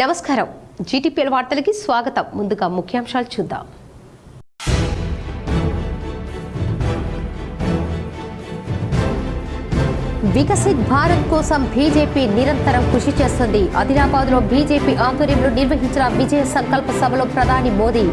నమస్కారం జీటీపీఎల్ వార్తలకి స్వాగతం. ముందుగా ముఖ్యాంశాలు చూద్దాం. వికసిత్ భారత్ కోసం బీజేపీ నిరంతరం కృషి చేస్తుంది. ఆదిలాబాద్లో బీజేపీ ఆధ్వర్యంలో నిర్వహించిన విజయ సంకల్ప సభలో ప్రధాని మోదీ.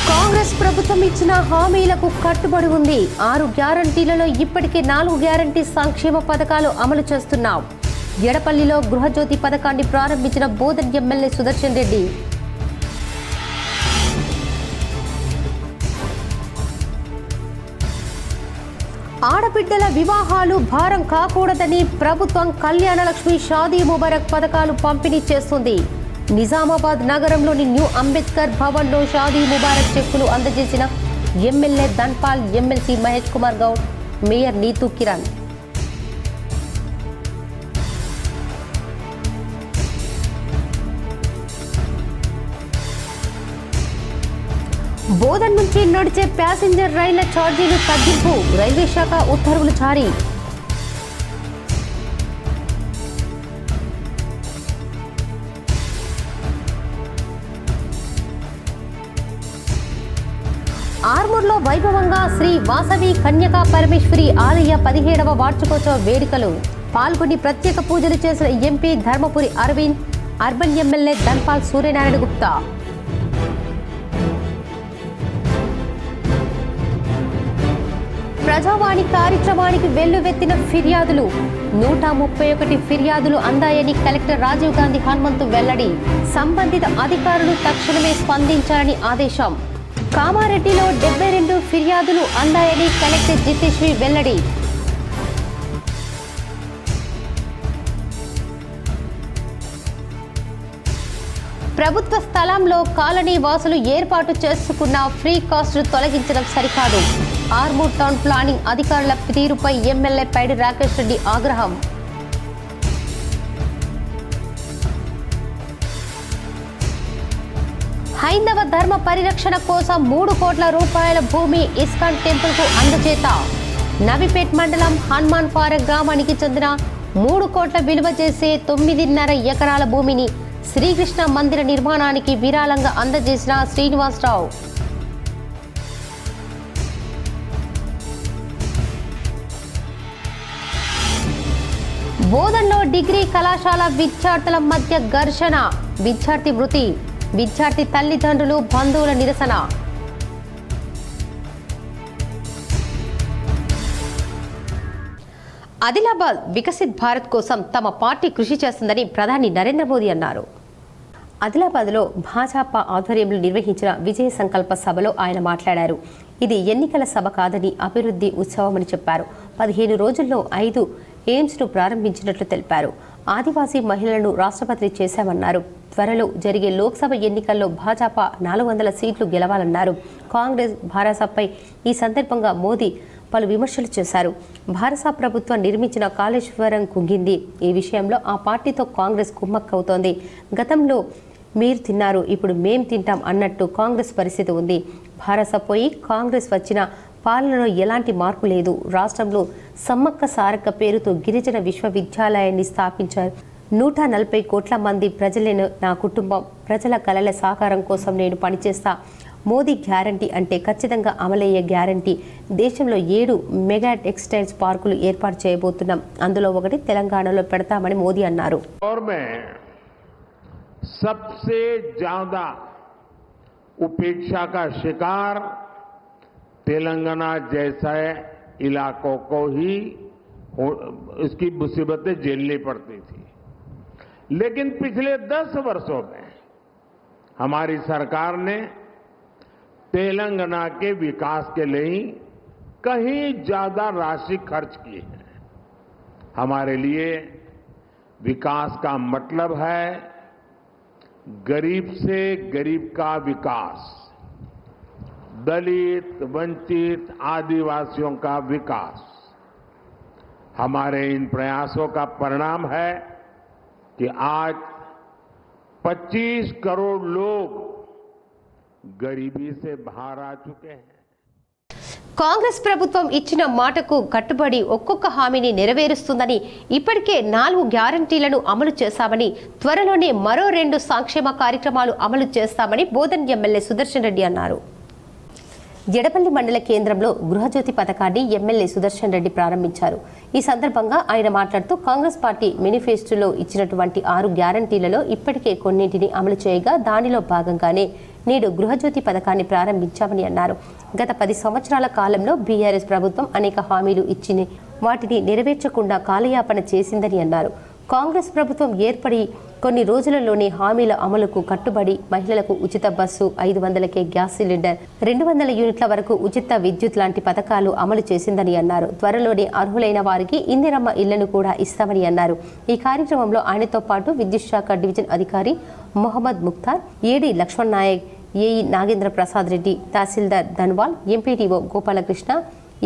కాంగ్రెస్ ప్రభుత్వం ఇచ్చిన హామీలకు కట్టుబడి ఉంది. 6 గ్యారంటీలలో ఇప్పటికే 4 గ్యారంటీ సంక్షేమ పథకాలు అమలు చేస్తున్నాం. ఎడపల్లిలో గృహజ్యోతి పథకాన్ని ప్రారంభించిన బోధన్ ఎమ్మెల్యే సుదర్శన్ రెడ్డి. ఆడబిడ్డల వివాహాలు భారం కాకూడదని ప్రభుత్వం కళ్యాణ లక్ష్మి షాదీ ముబారక్ పథకాలు పంపిణీ చేస్తుంది. నిజామాబాద్ నగరంలోని న్యూ అంబేద్కర్ భవన్లో షాదీ ముబారక్ చెక్కులు అందజేసిన MLA Dhanpal, MLC Mahesh Kumar Goud, mayor Neetu Kiran. Bodhan నుంచి నడిచే ప్యాసింజర్ రైళ్ల ఛార్జీలు తగ్గింపు, రైల్వే శాఖ ఉత్తర్వులు జారీ. ఆర్మూర్లో వైభవంగా శ్రీ వాసవి కన్యకా పరమేశ్వరి ఆలయ 17వ వార్షికోత్సవ వేడుకలు పాల్గొని ప్రత్యేక పూజలు చేసిన MP Dharmapuri Arvind, urban MLA Dhanpal Suryanarayana Gupta. Prajavani కార్యక్రమానికి వెల్లువెత్తిన ఫిర్యాదులు. 131 ఫిర్యాదులు అందాయని కలెక్టర్ రాజీవ్ గాంధీ హనుమంతు వెల్లడి. సంబంధిత అధికారులు తక్షణమే స్పందించాలని ఆదేశం. కామారెడ్డిలో 72 ఫిర్యాదులు అందాయని కలెక్టర్ జితేశ్వరి వెల్లడి. ప్రభుత్వ స్థలంలో కాలనీ వాసులు ఏర్పాటు చేసుకున్న ఫ్రీ కాస్ట్ తొలగించడం సరికాదు. ఆర్మూర్ టౌన్ ప్లానింగ్ అధికారుల తీరుపై ఎమ్మెల్యే పైడి రాకేష్ రెడ్డి ఆగ్రహం. హైందవ ధర్మ పరిరక్షణ కోసం 3 కోట్ల రూపాయల భూమి ఇస్కాన్ టెంపుల్ కు అందజేత. నవిపేట్ మండలం హనుమాన్ ఫారెక్ గ్రామానికి చెందిన 3 కోట్ల విలువ చేసే 9.5 ఎకరాల భూమిని శ్రీకృష్ణ మందిర నిర్మాణానికి విరాళంగా అందజేసిన శ్రీనివాసరావు. బోధన్లో డిగ్రీ కళాశాల విద్యార్థుల మధ్య ఘర్షణ, విద్యార్థి మృతి, విద్యార్థి తల్లిదండ్రులు బంధువుల నిరసన. ఆదిలాబాద్ వికసిత్ భారత్ కోసం తమ పార్టీ కృషి చేస్తుందని ప్రధాని నరేంద్ర మోదీ అన్నారు. ఆదిలాబాద్లో భాజపా ఆధ్వర్యంలో నిర్వహించిన విజయ సంకల్ప సభలో ఆయన మాట్లాడారు. ఇది ఎన్నికల సభ కాదని అభివృద్ధి ఉత్సవమని చెప్పారు. 15 రోజుల్లో 5 ఎయిమ్స్ను ప్రారంభించినట్లు తెలిపారు. ఆదివాసీ మహిళలను రాష్ట్రపతి చేశామన్నారు. త్వరలో జరిగే లోక్సభ ఎన్నికల్లో భాజపా 400 సీట్లు గెలవాలన్నారు. కాంగ్రెస్ భారసపై ఈ సందర్భంగా మోదీ పలు విమర్శలు చేశారు. భారత ప్రభుత్వం నిర్మించిన కాళేశ్వరం కుంగింది. ఈ విషయంలో ఆ పార్టీతో కాంగ్రెస్ కుమ్మక్కవుతోంది. గతంలో మీరు తిన్నారు, ఇప్పుడు మేం తింటాం అన్నట్టు కాంగ్రెస్ పరిస్థితి ఉంది. భారస పోయి కాంగ్రెస్ వచ్చిన పాలనలో ఎలాంటి మార్పు లేదు. రాష్ట్రంలో సమ్మక్క సారక్క పేరుతో గిరిజన విశ్వవిద్యాలయాన్ని స్థాపించారు. 140 కోట్ల మంది ప్రజలే నా కుటుంబం. ప్రజల కలల సాకారం కోసం నేను పనిచేస్తా. మోదీ గ్యారంటీ అంటే ఖచ్చితంగా అమలయ్యే గ్యారంటీ. దేశంలో 7 మెగా టెక్స్టైల్స్ పార్కులు ఏర్పాటు చేయబోతున్నాం. అందులో ఒకటి తెలంగాణలో పెడతామని మోదీ అన్నారు. सबसे ज्यादा उपेक्षा का शिकार तेलंगाना जैसे इलाकों को ही इसकी मुसीबतें झेलनी पड़ती थी। लेकिन पिछले 10 वर्षों में हमारी सरकार ने तेलंगाना के विकास के लिए कहीं ज्यादा राशि खर्च की है। हमारे लिए विकास का मतलब है गरीब से गरीब का विकास, दलित, वंचित, आदिवासियों का विकास। हमारे इन प्रयासों का परिणाम है कि आज 25 करोड़ लोग गरीबी से बाहर आ चुके हैं। కాంగ్రెస్ ప్రభుత్వం ఇచ్చిన మాటకు కట్టుబడి ఒక్కొక్క హామీని నెరవేరుస్తుందని, ఇప్పటికే 4 గ్యారంటీలను అమలు చేశామని, త్వరలోనే మరో 2 సంక్షేమ కార్యక్రమాలు అమలు చేస్తామని బోధన్ ఎమ్మెల్యే సుదర్శన్ రెడ్డి అన్నారు. ఎడపల్లి మండల కేంద్రంలో గృహజ్యోతి పథకాన్ని ఎమ్మెల్యే సుదర్శన్ రెడ్డి ప్రారంభించారు. ఈ సందర్భంగా ఆయన మాట్లాడుతూ కాంగ్రెస్ పార్టీ మేనిఫెస్టోలో ఇచ్చినటువంటి 6 గ్యారంటీలలో ఇప్పటికే కొన్నింటిని అమలు చేయగా దానిలో భాగంగానే నేడు గృహజ్యోతి పథకాన్ని ప్రారంభించామని అన్నారు. గత 10 సంవత్సరాల కాలంలో బీఆర్ఎస్ ప్రభుత్వం అనేక హామీలు ఇచ్చి వాటిని నెరవేర్చకుండా కాలయాపన చేసిందని అన్నారు. కాంగ్రెస్ ప్రభుత్వం ఏర్పడి కొన్ని రోజులలోనే హామీల అమలుకు కట్టుబడి మహిళలకు ఉచిత బస్సు, 500కే గ్యాస్ సిలిండర్, 200 యూనిట్ల వరకు ఉచిత విద్యుత్ లాంటి పథకాలు అమలు చేసిందని అన్నారు. త్వరలోనే అర్హులైన వారికి ఇందిరమ్మ ఇళ్లను కూడా ఇస్తామని అన్నారు. ఈ కార్యక్రమంలో ఆయనతో పాటు విద్యుత్ శాఖ డివిజన్ అధికారి మొహమ్మద్ ముఖ్తార్, ఏడీ లక్ష్మణ్ నాయక్, ఏఈ నాగేంద్ర ప్రసాద్ రెడ్డి, తహసీల్దార్ ధన్వాల్, ఎంపీటీఓ గోపాలకృష్ణ,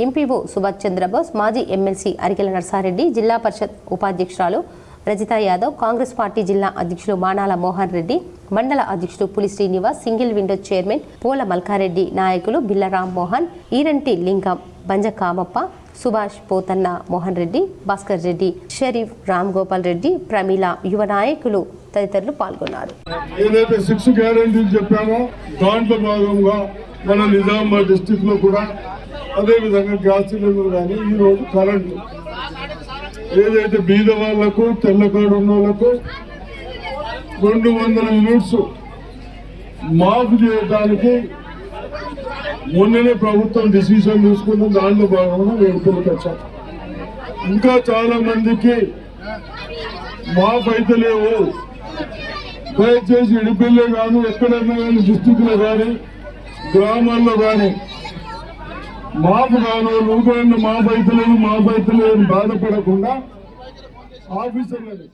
ఎంపీఓ సుభాష్ చంద్రబోస్, మాజీ ఎమ్మెల్సీ అరికెల నర్సారెడ్డి, జిల్లా పరిషత్ ఉపాధ్యక్షురాలు రజితా యాదవ్, కాంగ్రెస్ పార్టీ జిల్లా అధ్యక్షులు మానాల మోహన్ రెడ్డి, మండల అధ్యక్షుడు పులి శ్రీనివాస్, సింగిల్ విండో చైర్మన్ పోల మల్కారెడ్డి, నాయకులు బిల్ల రామ్మోహన్, ఈరంటి లింగం, బంజ కామప్ప, సుభాష్, పోతన్న మోహన్ రెడ్డి, భాస్కర్ రెడ్డి, షరీఫ్, రామ్ గోపాల్ రెడ్డి, ప్రమీల, యువ నాయకులు తదితరులు పాల్గొన్నారు. ఏదైతే 6 గ్యారెంటీలు చెప్పామో దాంట్లో భాగంగా మన నిజామాబాద్ డిస్టిక్ లో కూడా అదే విధంగా గ్యాస్ సిలిండర్ కానీ ఈ రోజు కరెంటు ఏదైతే బీద వాళ్లకు తెల్ల కార్డు ఉన్న వాళ్ళకు 200 యూనిట్స్ మాఫ్ చేయడానికి మొన్ననే ప్రభుత్వం డిసిషన్ తీసుకున్న దాంట్లో భాగంగా వేడుకలకు వచ్చాం. ఇంకా చాలా మందికి మాఫ్ అయితే లేవు. దయచేసి ఇడిపిల్లే కానీ ఎక్కడైనా కానీ డిస్టిక్ లో కానీ గ్రామాల్లో కానీ మాఫ్ కాను రూపాయలు మాఫ్ అవుతలేదు అని బాధపడకుండా ఆఫీసర్లని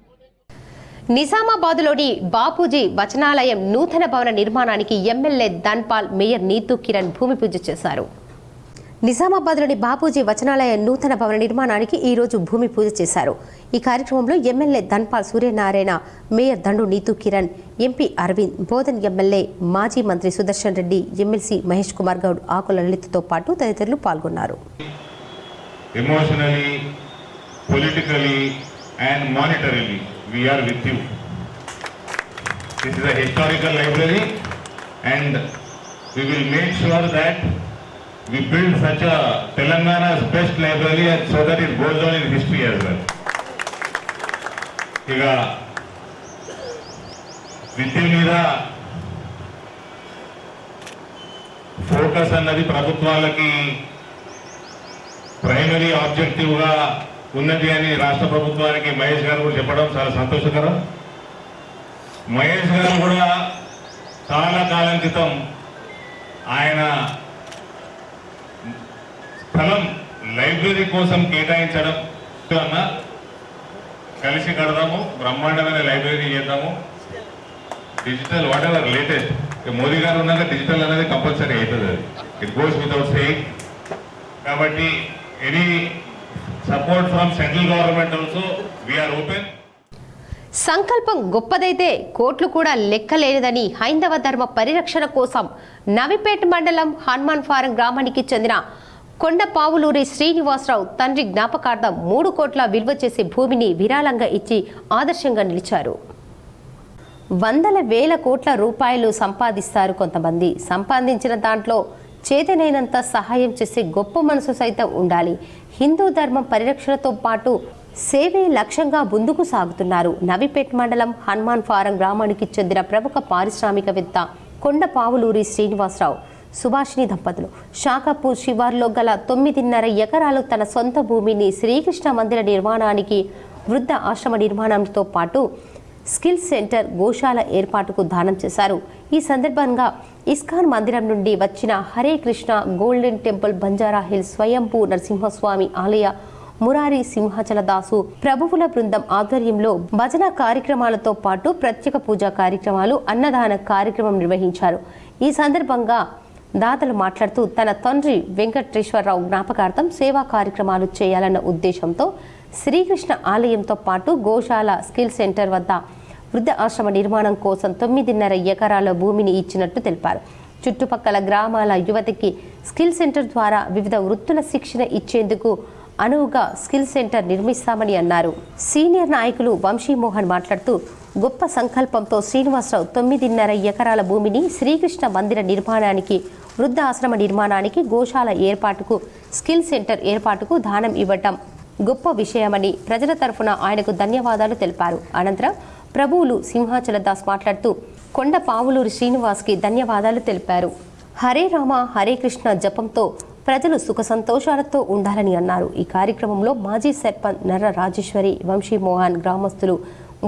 నిజామాబాద్లోని బాపూజీ వచనాలయం నూతన భవన నిర్మాణానికి ఎమ్మెల్యే ధన్పాల్, మేయర్ నీతూ కిరణ్ భూమి పూజ చేశారు. నిజామాబాద్లోని బాపూజీ వచనాలయ నూతన భవన నిర్మాణానికి ఈ రోజు భూమి పూజ చేశారు. ఈ కార్యక్రమంలో ఎమ్మెల్యే ధన్పాల్ సూర్యనారాయణ, మేయర్ దండు నీతూ కిరణ్, ఎంపీ అరవింద్, బోధన్ ఎమ్మెల్యే మాజీ మంత్రి సుదర్శన్ రెడ్డి, ఎమ్మెల్సీ మహేష్ కుమార్ గౌడ్, ఆకుల లలితతో పాటు తదితరులు పాల్గొన్నారు. Emotionally, politically and monetarily, we are with you. This is a historical library and we will make sure that we build such a Telangana's best library and so that it goes on in history as well. ఇక విద్య మీద focus అన్నది ప్రభుత్వాలకి primary ఆబ్జెక్టివ్గా ఉన్నది అని రాష్ట్ర ప్రభుత్వానికి మహేష్ గారు కూడా చెప్పడం చాలా సంతోషకరం. మహేష్ గారు కూడా చాలా కాలం క్రితం ఆయన స్థలం లైబ్రరీ కోసం కేటాయించడం అన్న కలిసి కడదాము, బ్రహ్మాండమైన లైబ్రరీ చేద్దాము, digital whatever latest. Modi గారు ఉన్నాక డిజిటల్ అనేది కంపల్సరీ అవుతుంది, అది ఇట్ గోస్ వితౌట్ సేయింగ్. కాబట్టి any support from central government also we are open. సంకల్పం గొప్పదైతే కోట్లు కూడా లెక్కలేనిదని హైందవ ధర్మ పరిరక్షణ కోసం నవిపేట మండలం హనుమాన్ ఫారం గ్రామానికి చెందిన కొండపావులూరి శ్రీనివాసరావు తండ్రి జ్ఞాపకార్థం 3 కోట్ల విలువ చేసే భూమిని విరాళంగా ఇచ్చి ఆదర్శంగా నిలిచారు. వందల వేల కోట్ల రూపాయలు సంపాదిస్తారు కొంతమంది. సంపాదించిన దాంట్లో చేతనైనంత సహాయం చేసే గొప్ప మనసు సైతం ఉండాలి. హిందూ ధర్మం పరిరక్షణతో పాటు సేవే లక్ష్యంగా ముందుకు సాగుతున్నారు. నవిపేట్ మండలం హనుమాన్ ఫారం గ్రామానికి చెందిన ప్రముఖ పారిశ్రామికవేత్త కొండపావులూరి శ్రీనివాసరావు, సుభాషిణి దంపతులు షాకాపూర్ శివార్లో గల 9.5 ఎకరాలు తన సొంత భూమిని శ్రీకృష్ణ మందిర నిర్మాణానికి, వృద్ధ ఆశ్రమ నిర్మాణంతో పాటు స్కిల్ సెంటర్, గోశాల ఏర్పాటుకు దానం చేశారు. ఈ సందర్భంగా ఇస్కాన్ మందిరం నుండి వచ్చిన Hare Krishna golden temple, Banjara hills స్వయంభూ నరసింహస్వామి ఆలయ, మురారి సింహాచల దాసు ప్రభువుల బృందం ఆధ్వర్యంలో భజన కార్యక్రమాలతో పాటు ప్రత్యేక పూజా కార్యక్రమాలు, అన్నదాన కార్యక్రమం నిర్వహించారు. ఈ సందర్భంగా దాతలు మాట్లాడుతూ తన తండ్రి వెంకటేశ్వరరావు జ్ఞాపకార్థం సేవా కార్యక్రమాలు చేయాలన్న ఉద్దేశంతో శ్రీకృష్ణ ఆలయంతో పాటు గోశాల, స్కిల్ సెంటర్ వద్ద వృద్ధ ఆశ్రమ నిర్మాణం కోసం 9.5 ఎకరాల భూమిని ఇచ్చినట్టు తెలిపారు. చుట్టుపక్కల గ్రామాల యువతకి స్కిల్ సెంటర్ ద్వారా వివిధ వృత్తుల శిక్షణ ఇచ్చేందుకు అనువుగా స్కిల్ సెంటర్ నిర్మిస్తామని అన్నారు. సీనియర్ నాయకులు వంశీమోహన్ మాట్లాడుతూ గొప్ప సంకల్పంతో శ్రీనివాసరావు 9.5 ఎకరాల భూమిని శ్రీకృష్ణ మందిర నిర్మాణానికి, వృద్ధ ఆశ్రమ నిర్మాణానికి, గోశాల ఏర్పాటుకు, స్కిల్ సెంటర్ ఏర్పాటుకు దానం ఇవ్వటం గొప్ప విషయమని ప్రజల తరఫున ఆయనకు ధన్యవాదాలు తెలిపారు. అనంతరం ప్రభువులు సింహాచల దాస్ మాట్లాడుతూ కొండ పావులూరి శ్రీనివాస్కి ధన్యవాదాలు తెలిపారు. హరే రామ హరే కృష్ణ జపంతో ప్రజలు సుఖ సంతోషాలతో ఉండాలని అన్నారు. ఈ కార్యక్రమంలో మాజీ సర్పంచ్ నర్ర రాజేశ్వరి, వంశీమోహన్, గ్రామస్తులు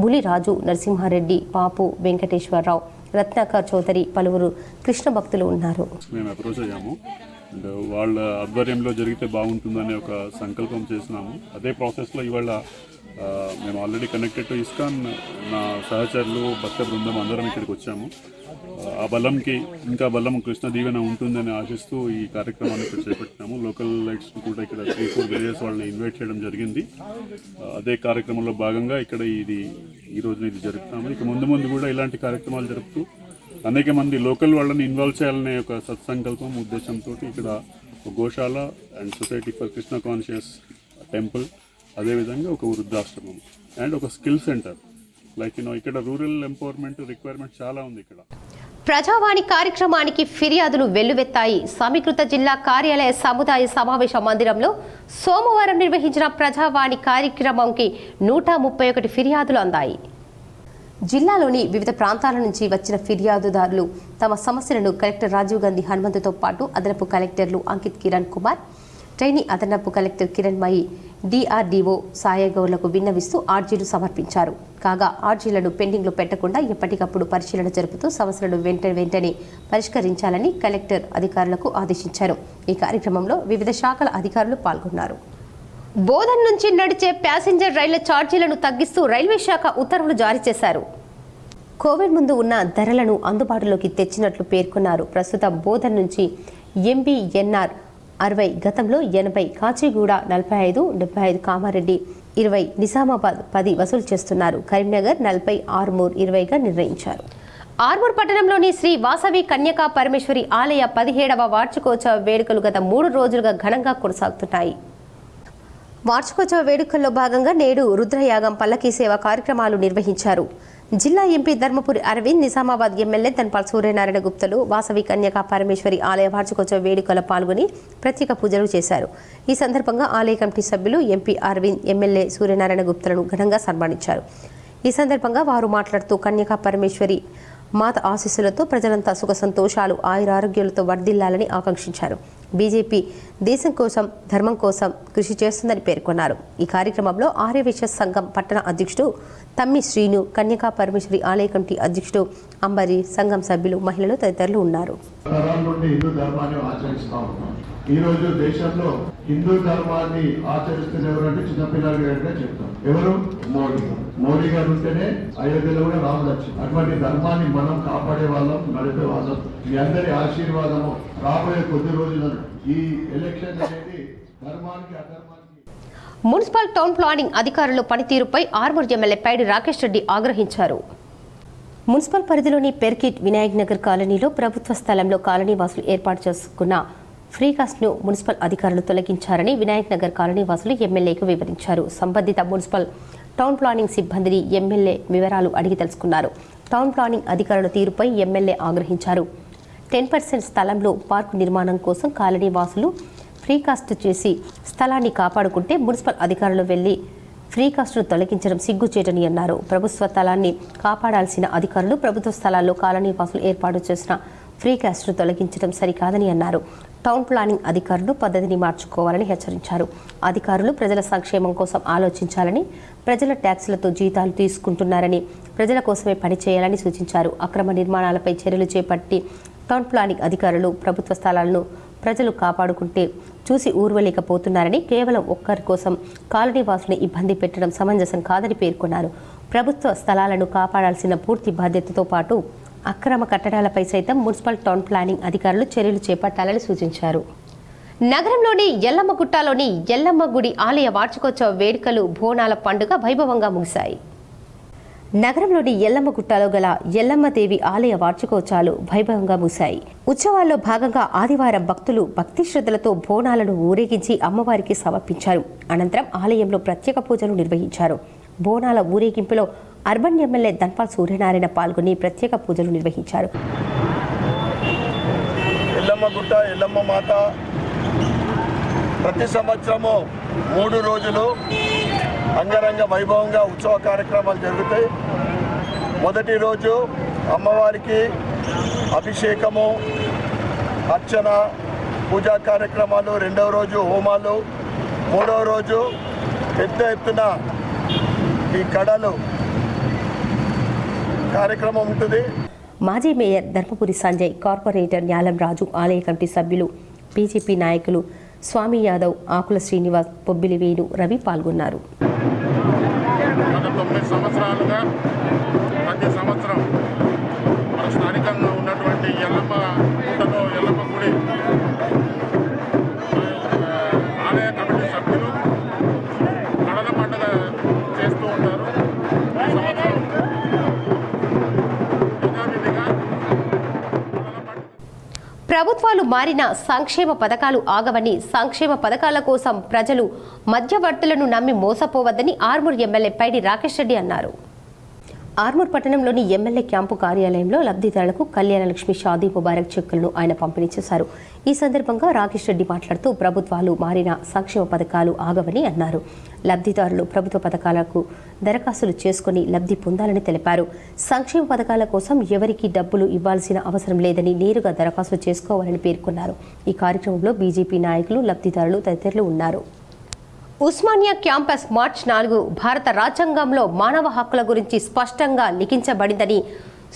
బులిరాజు, నరసింహారెడ్డి, పాపు, వెంకటేశ్వరరావు, రత్నాకర్ చౌదరి, పలువురు కృష్ణ భక్తులు ఉన్నారు. మేము అప్రోచ్ అయ్యాము అండ్ వాళ్ళ ఆధ్వర్యంలో జరిగితే బాగుంటుందనే ఒక సంకల్పం చేసినాము. అదే ప్రాసెస్లో ఇవాళ మేము ఆల్రెడీ కనెక్టెడ్ టు ఇస్కాన్, నా సహచరులు, భక్త బృందం అందరం ఇక్కడికి వచ్చాము. ఆ బలంకి ఇంకా బలం కృష్ణ దీవెన ఉంటుందని ఆశిస్తూ ఈ కార్యక్రమాన్ని ఇక్కడ చేపట్టినాము. లోకల్ లైట్స్ కూడా ఇక్కడ 3-4 విలేజెస్ వాళ్ళని ఇన్వైట్ చేయడం జరిగింది. అదే కార్యక్రమంలో భాగంగా ఇక్కడ ఈ రోజున ఇది జరుపుతాము. ఇక ముందు ముందు కూడా ఇలాంటి కార్యక్రమాలు జరుపుతూ అనేక మంది లోకల్ వాళ్ళని ఇన్వాల్వ్ చేయాలనే ఒక సత్సంకల్పం, ఉద్దేశంతో ఇక్కడ ఒక గోశాల and society for Krishna conscious temple, అదేవిధంగా ఒక వృద్ధాశ్రమం అండ్ ఒక స్కిల్ సెంటర్ లైక్ ఇక్కడ రూరల్ ఎంపవర్మెంట్ రిక్వైర్మెంట్ చాలా ఉంది. ఇక్కడ ప్రజావాణి కార్యక్రమానికి ఫిర్యాదులు వెల్లువెత్తాయి. సమీకృత జిల్లా కార్యాలయ సముదాయ సమావేశ మందిరంలో సోమవారం నిర్వహించిన ప్రజావాణి కార్యక్రమంకి 131 ఫిర్యాదులు అందాయి. జిల్లాలోని వివిధ ప్రాంతాల నుంచి వచ్చిన ఫిర్యాదుదారులు తమ సమస్యలను కలెక్టర్ రాజీవ్ గాంధీ హనుమంతుతో పాటు అదనపు కలెక్టర్లు అంకిత్ కిరణ్ కుమార్, ట్రైనీ అదనపు కలెక్టర్ కిరణ్ మయి, డిఆర్డీఓ సాయగౌడ్లకు విన్నవిస్తూ ఆర్జీలు సమర్పించారు. కాగా ఆర్జీలను పెండింగ్లో పెట్టకుండా ఎప్పటికప్పుడు పరిశీలన జరుపుతూ సమస్యలను వెంటనే పరిష్కరించాలని కలెక్టర్ అధికారులకు ఆదేశించారు. ఈ కార్యక్రమంలో వివిధ శాఖల అధికారులు పాల్గొన్నారు. బోధన్ నుంచి నడిచే ప్యాసింజర్ రైళ్ల ఛార్జీలను తగ్గిస్తూ రైల్వే శాఖ ఉత్తర్వులు జారీ చేశారు. కోవిడ్ ముందు ఉన్న ధరలను అందుబాటులోకి తెచ్చినట్లు పేర్కొన్నారు. ప్రస్తుతం బోధన్ నుంచి ఎంబీఎన్ఆర్ 60, గతంలో 80, కాచిగూడ 45, 75, కామారెడ్డి 20, నిజామాబాద్ 10 వసూలు చేస్తున్నారు. కరీంనగర్ 40, ఆర్మూర్ 20గా నిర్ణయించారు. ఆర్మూర్ పట్టణంలోని శ్రీ వాసవి కన్యకా పరమేశ్వరి ఆలయ 17వ వార్షికోత్సవ వేడుకలు గత 3 రోజులుగా ఘనంగా కొనసాగుతున్నాయి. వార్షికోత్సవ వేడుకల్లో భాగంగా నేడు రుద్రయాగం, పల్లకీ సేవ కార్యక్రమాలు నిర్వహించారు. జిల్లా ఎంపీ ధర్మపురి అరవింద్, నిజామాబాద్ ఎమ్మెల్యే ధన్పాల్ సూర్యనారాయణ గుప్తలు వాసవి కన్యకా పరమేశ్వరి ఆలయ వార్షికోత్సవ వేడుకల్లో పాల్గొని ప్రత్యేక పూజలు చేశారు. ఈ సందర్భంగా ఆలయ కమిటీ సభ్యులు ఎంపీ అరవింద్, ఎమ్మెల్యే సూర్యనారాయణ గుప్తలను ఘనంగా సన్మానించారు. ఈ సందర్భంగా వారు మాట్లాడుతూ కన్యకా పరమేశ్వరి మాత ఆశీస్సులతో ప్రజలంతా సుఖ సంతోషాలు, ఆయురారోగ్యాలతో వర్ధిల్లాలని ఆకాంక్షించారు. బీజేపీ దేశం కోసం, ధర్మం కోసం కృషి చేస్తుందని పేర్కొన్నారు. ఈ కార్యక్రమంలో ఆర్యవైశ్య సంఘం పట్టణ అధ్యక్షుడు తమ్మి శ్రీను, కన్యకా పరమేశ్వరి ఆలయ కమిటీ అధ్యక్షుడు అంబరి, సంఘం సభ్యులు, మహిళలు తదితరులు ఉన్నారు. ఈ రోజు దేశంలో హిందూ ధర్మాన్ని ఆచరిస్తున్న ఎవరంటే చిన్నపిల్లలు గారిగా చెప్తాం. ఎవరు? మోడీ గారు ఉంటేనే అయోధ్యలో కూడా రాముడు వచ్చింది. అటువంటి ధర్మాన్ని మనం కాపాడే వాళ్ళం, నడిపే వాళ్ళం. మీ అందరి ఆశీర్వాదము రాబోయే కొద్ది రోజులను ఈ ఎలక్షన్ అనేది ధర్మానికి అధర్మానికి. మున్సిపల్ టౌన్ ప్లానింగ్ అధికారుల పనితీరుపై ఆర్మూర్ ఎమ్మెల్యే పైడి రాకేష్ రెడ్డి ఆగ్రహించారు. మున్సిపల్ పరిధిలోని పెర్కిట్ వినాయక్ నగర్ కాలనీలో ప్రభుత్వ స్థలంలో కాలనీ వాసులు ఏర్పాటు చేసుకున్న ఫ్రీ కాస్ట్ను మున్సిపల్ అధికారులు తొలగించారని వినాయక్ నగర్ కాలనీ వాసులు ఎమ్మెల్యేకు వివరించారు. సంబంధిత మున్సిపల్ టౌన్ ప్లానింగ్ సిబ్బందిని ఎమ్మెల్యే వివరాలు అడిగి తెలుసుకున్నారు. టౌన్ ప్లానింగ్ అధికారుల తీరుపై ఎమ్మెల్యే ఆగ్రహించారు. 10% స్థలంలో పార్కు నిర్మాణం కోసం కాలనీ వాసులు ఫ్రీ కాస్ట్ చేసి స్థలాన్ని కాపాడుకుంటే మున్సిపల్ అధికారులు వెళ్లి ఫ్రీ కాస్ట్ను తొలగించడం సిగ్గుచేటని అన్నారు. ప్రభుత్వ స్థలాన్ని కాపాడాల్సిన అధికారులు ప్రభుత్వ స్థలాల్లో కాలనీ వాసులు ఏర్పాటు చేసిన ఫ్రీ కాస్ట్ను తొలగించడం సరికాదని అన్నారు. టౌన్ ప్లానింగ్ అధికారులు పద్ధతిని మార్చుకోవాలని హెచ్చరించారు. అధికారులు ప్రజల సంక్షేమం కోసం ఆలోచించాలని, ప్రజల ట్యాక్సులతో జీతాలు తీసుకుంటున్నారని, ప్రజల కోసమే పనిచేయాలని సూచించారు. అక్రమ నిర్మాణాలపై చర్యలు చేపట్టి టౌన్ ప్లానింగ్ అధికారులు ప్రభుత్వ స్థలాలను ప్రజలు కాపాడుకుంటే చూసి ఊర్వలేకపోతున్నారని, కేవలం ఒక్కరి కోసం కాలనీ వాసులను ఇబ్బంది పెట్టడం సమంజసం కాదని పేర్కొన్నారు. ప్రభుత్వ స్థలాలను కాపాడాల్సిన పూర్తి బాధ్యతతో పాటు అక్రమ కట్టడాలపై సైతం మున్సిపల్ టౌన్ ప్లానింగ్ అధికారులు చర్యలు చేపట్టాలని సూచించారు. నగరంలోని ఎల్లమ్మగుట్టలోని ఎల్లమ్మ గుడి ఆలయ వార్షికోత్సవ వేడుకలు, బోనాల పండుగ వైభవంగా ముగిశాయి. నగరంలోని ఎల్లమ్మగుట్టలో గల ఎల్లమ్మదేవి ఆలయ వార్షికోత్సవాలు వైభవంగా ముగిశాయి. ఉత్సవాల్లో భాగంగా ఆదివారం భక్తులు భక్తి శ్రద్ధలతో బోనాలను ఊరేగించి అమ్మవారికి సమర్పించారు. అనంతరం ఆలయంలో ప్రత్యేక పూజలు నిర్వహించారు. బోనాల ఊరేగింపులో అర్బన్ ఎమ్మెల్యే ధన్పాల్ సూర్యనారాయణ పాల్గొని ప్రత్యేక పూజలు నిర్వహించారు. ఎల్లమ్మగుట్ట ఎల్లమ్మ మాత ప్రతి సంవత్సరము 3 రోజులు అంగరంగ వైభవంగా ఉత్సవ కార్యక్రమాలు జరుగుతాయి. మొదటి రోజు అమ్మవారికి అభిషేకము, అర్చన, పూజా కార్యక్రమాలు, రెండవ రోజు హోమాలు, మూడవ రోజు పెద్ద ఎత్తున ఈ కడలు కార్యక్రమం ఉంటుంది. మాజీ మేయర్ ధర్మపురి సంజయ్, కార్పొరేటర్ న్యాలం రాజు, ఆలయ కమిటీ సభ్యులు, బీజేపీ నాయకులు స్వామి యాదవ్, ఆకుల శ్రీనివాస్, పొబ్బిలి వేణు, రవి పాల్గొన్నారు. గత 9 సంవత్సరాలుగా ప్రతి సంవత్సరం మన స్థానికంగా ఉన్నటువంటి ఎల్లమ్మ గుట్టలో ఎల్లమ్మ గుడి ఆలయ కమిటీ సభ్యులు కడల పండుగ చేస్తూ ఉంటారు. ఈ సంవత్సరం యథావిధిగా ప్రభుత్వాలు మారిన సంక్షేమ పథకాలు ఆగవని, సంక్షేమ పథకాల కోసం ప్రజలు మధ్యవర్తులను నమ్మి మోసపోవద్దని ఆర్మూర్ ఎమ్మెల్యే పైడి రాకేష్ రెడ్డి అన్నారు. ఆర్మూర్ పట్టణంలోని ఎమ్మెల్యే క్యాంపు కార్యాలయంలో లబ్ధిదారులకు కళ్యాణలక్ష్మి షాదీ ముబారక్ చెక్కులను ఆయన పంపిణీ చేశారు. ఈ సందర్భంగా రాకేష్ రెడ్డి మాట్లాడుతూ ప్రభుత్వాలు మారిన సంక్షేమ పథకాలు ఆగవని అన్నారు. లబ్ధిదారులు ప్రభుత్వ పథకాలకు దరఖాస్తులు చేసుకుని లబ్ధి పొందాలని తెలిపారు. సంక్షేమ పథకాల కోసం ఎవరికీ డబ్బులు ఇవ్వాల్సిన అవసరం లేదని నేరుగా దరఖాస్తు చేసుకోవాలని పేర్కొన్నారు. ఈ కార్యక్రమంలో బీజేపీ నాయకులు, లబ్ధిదారులు తదితరులు ఉన్నారు. ఉస్మానియా క్యాంపస్ మార్చి 4 భారత రాజ్యాంగంలో మానవ హక్కుల గురించి స్పష్టంగా లిఖించబడిందని,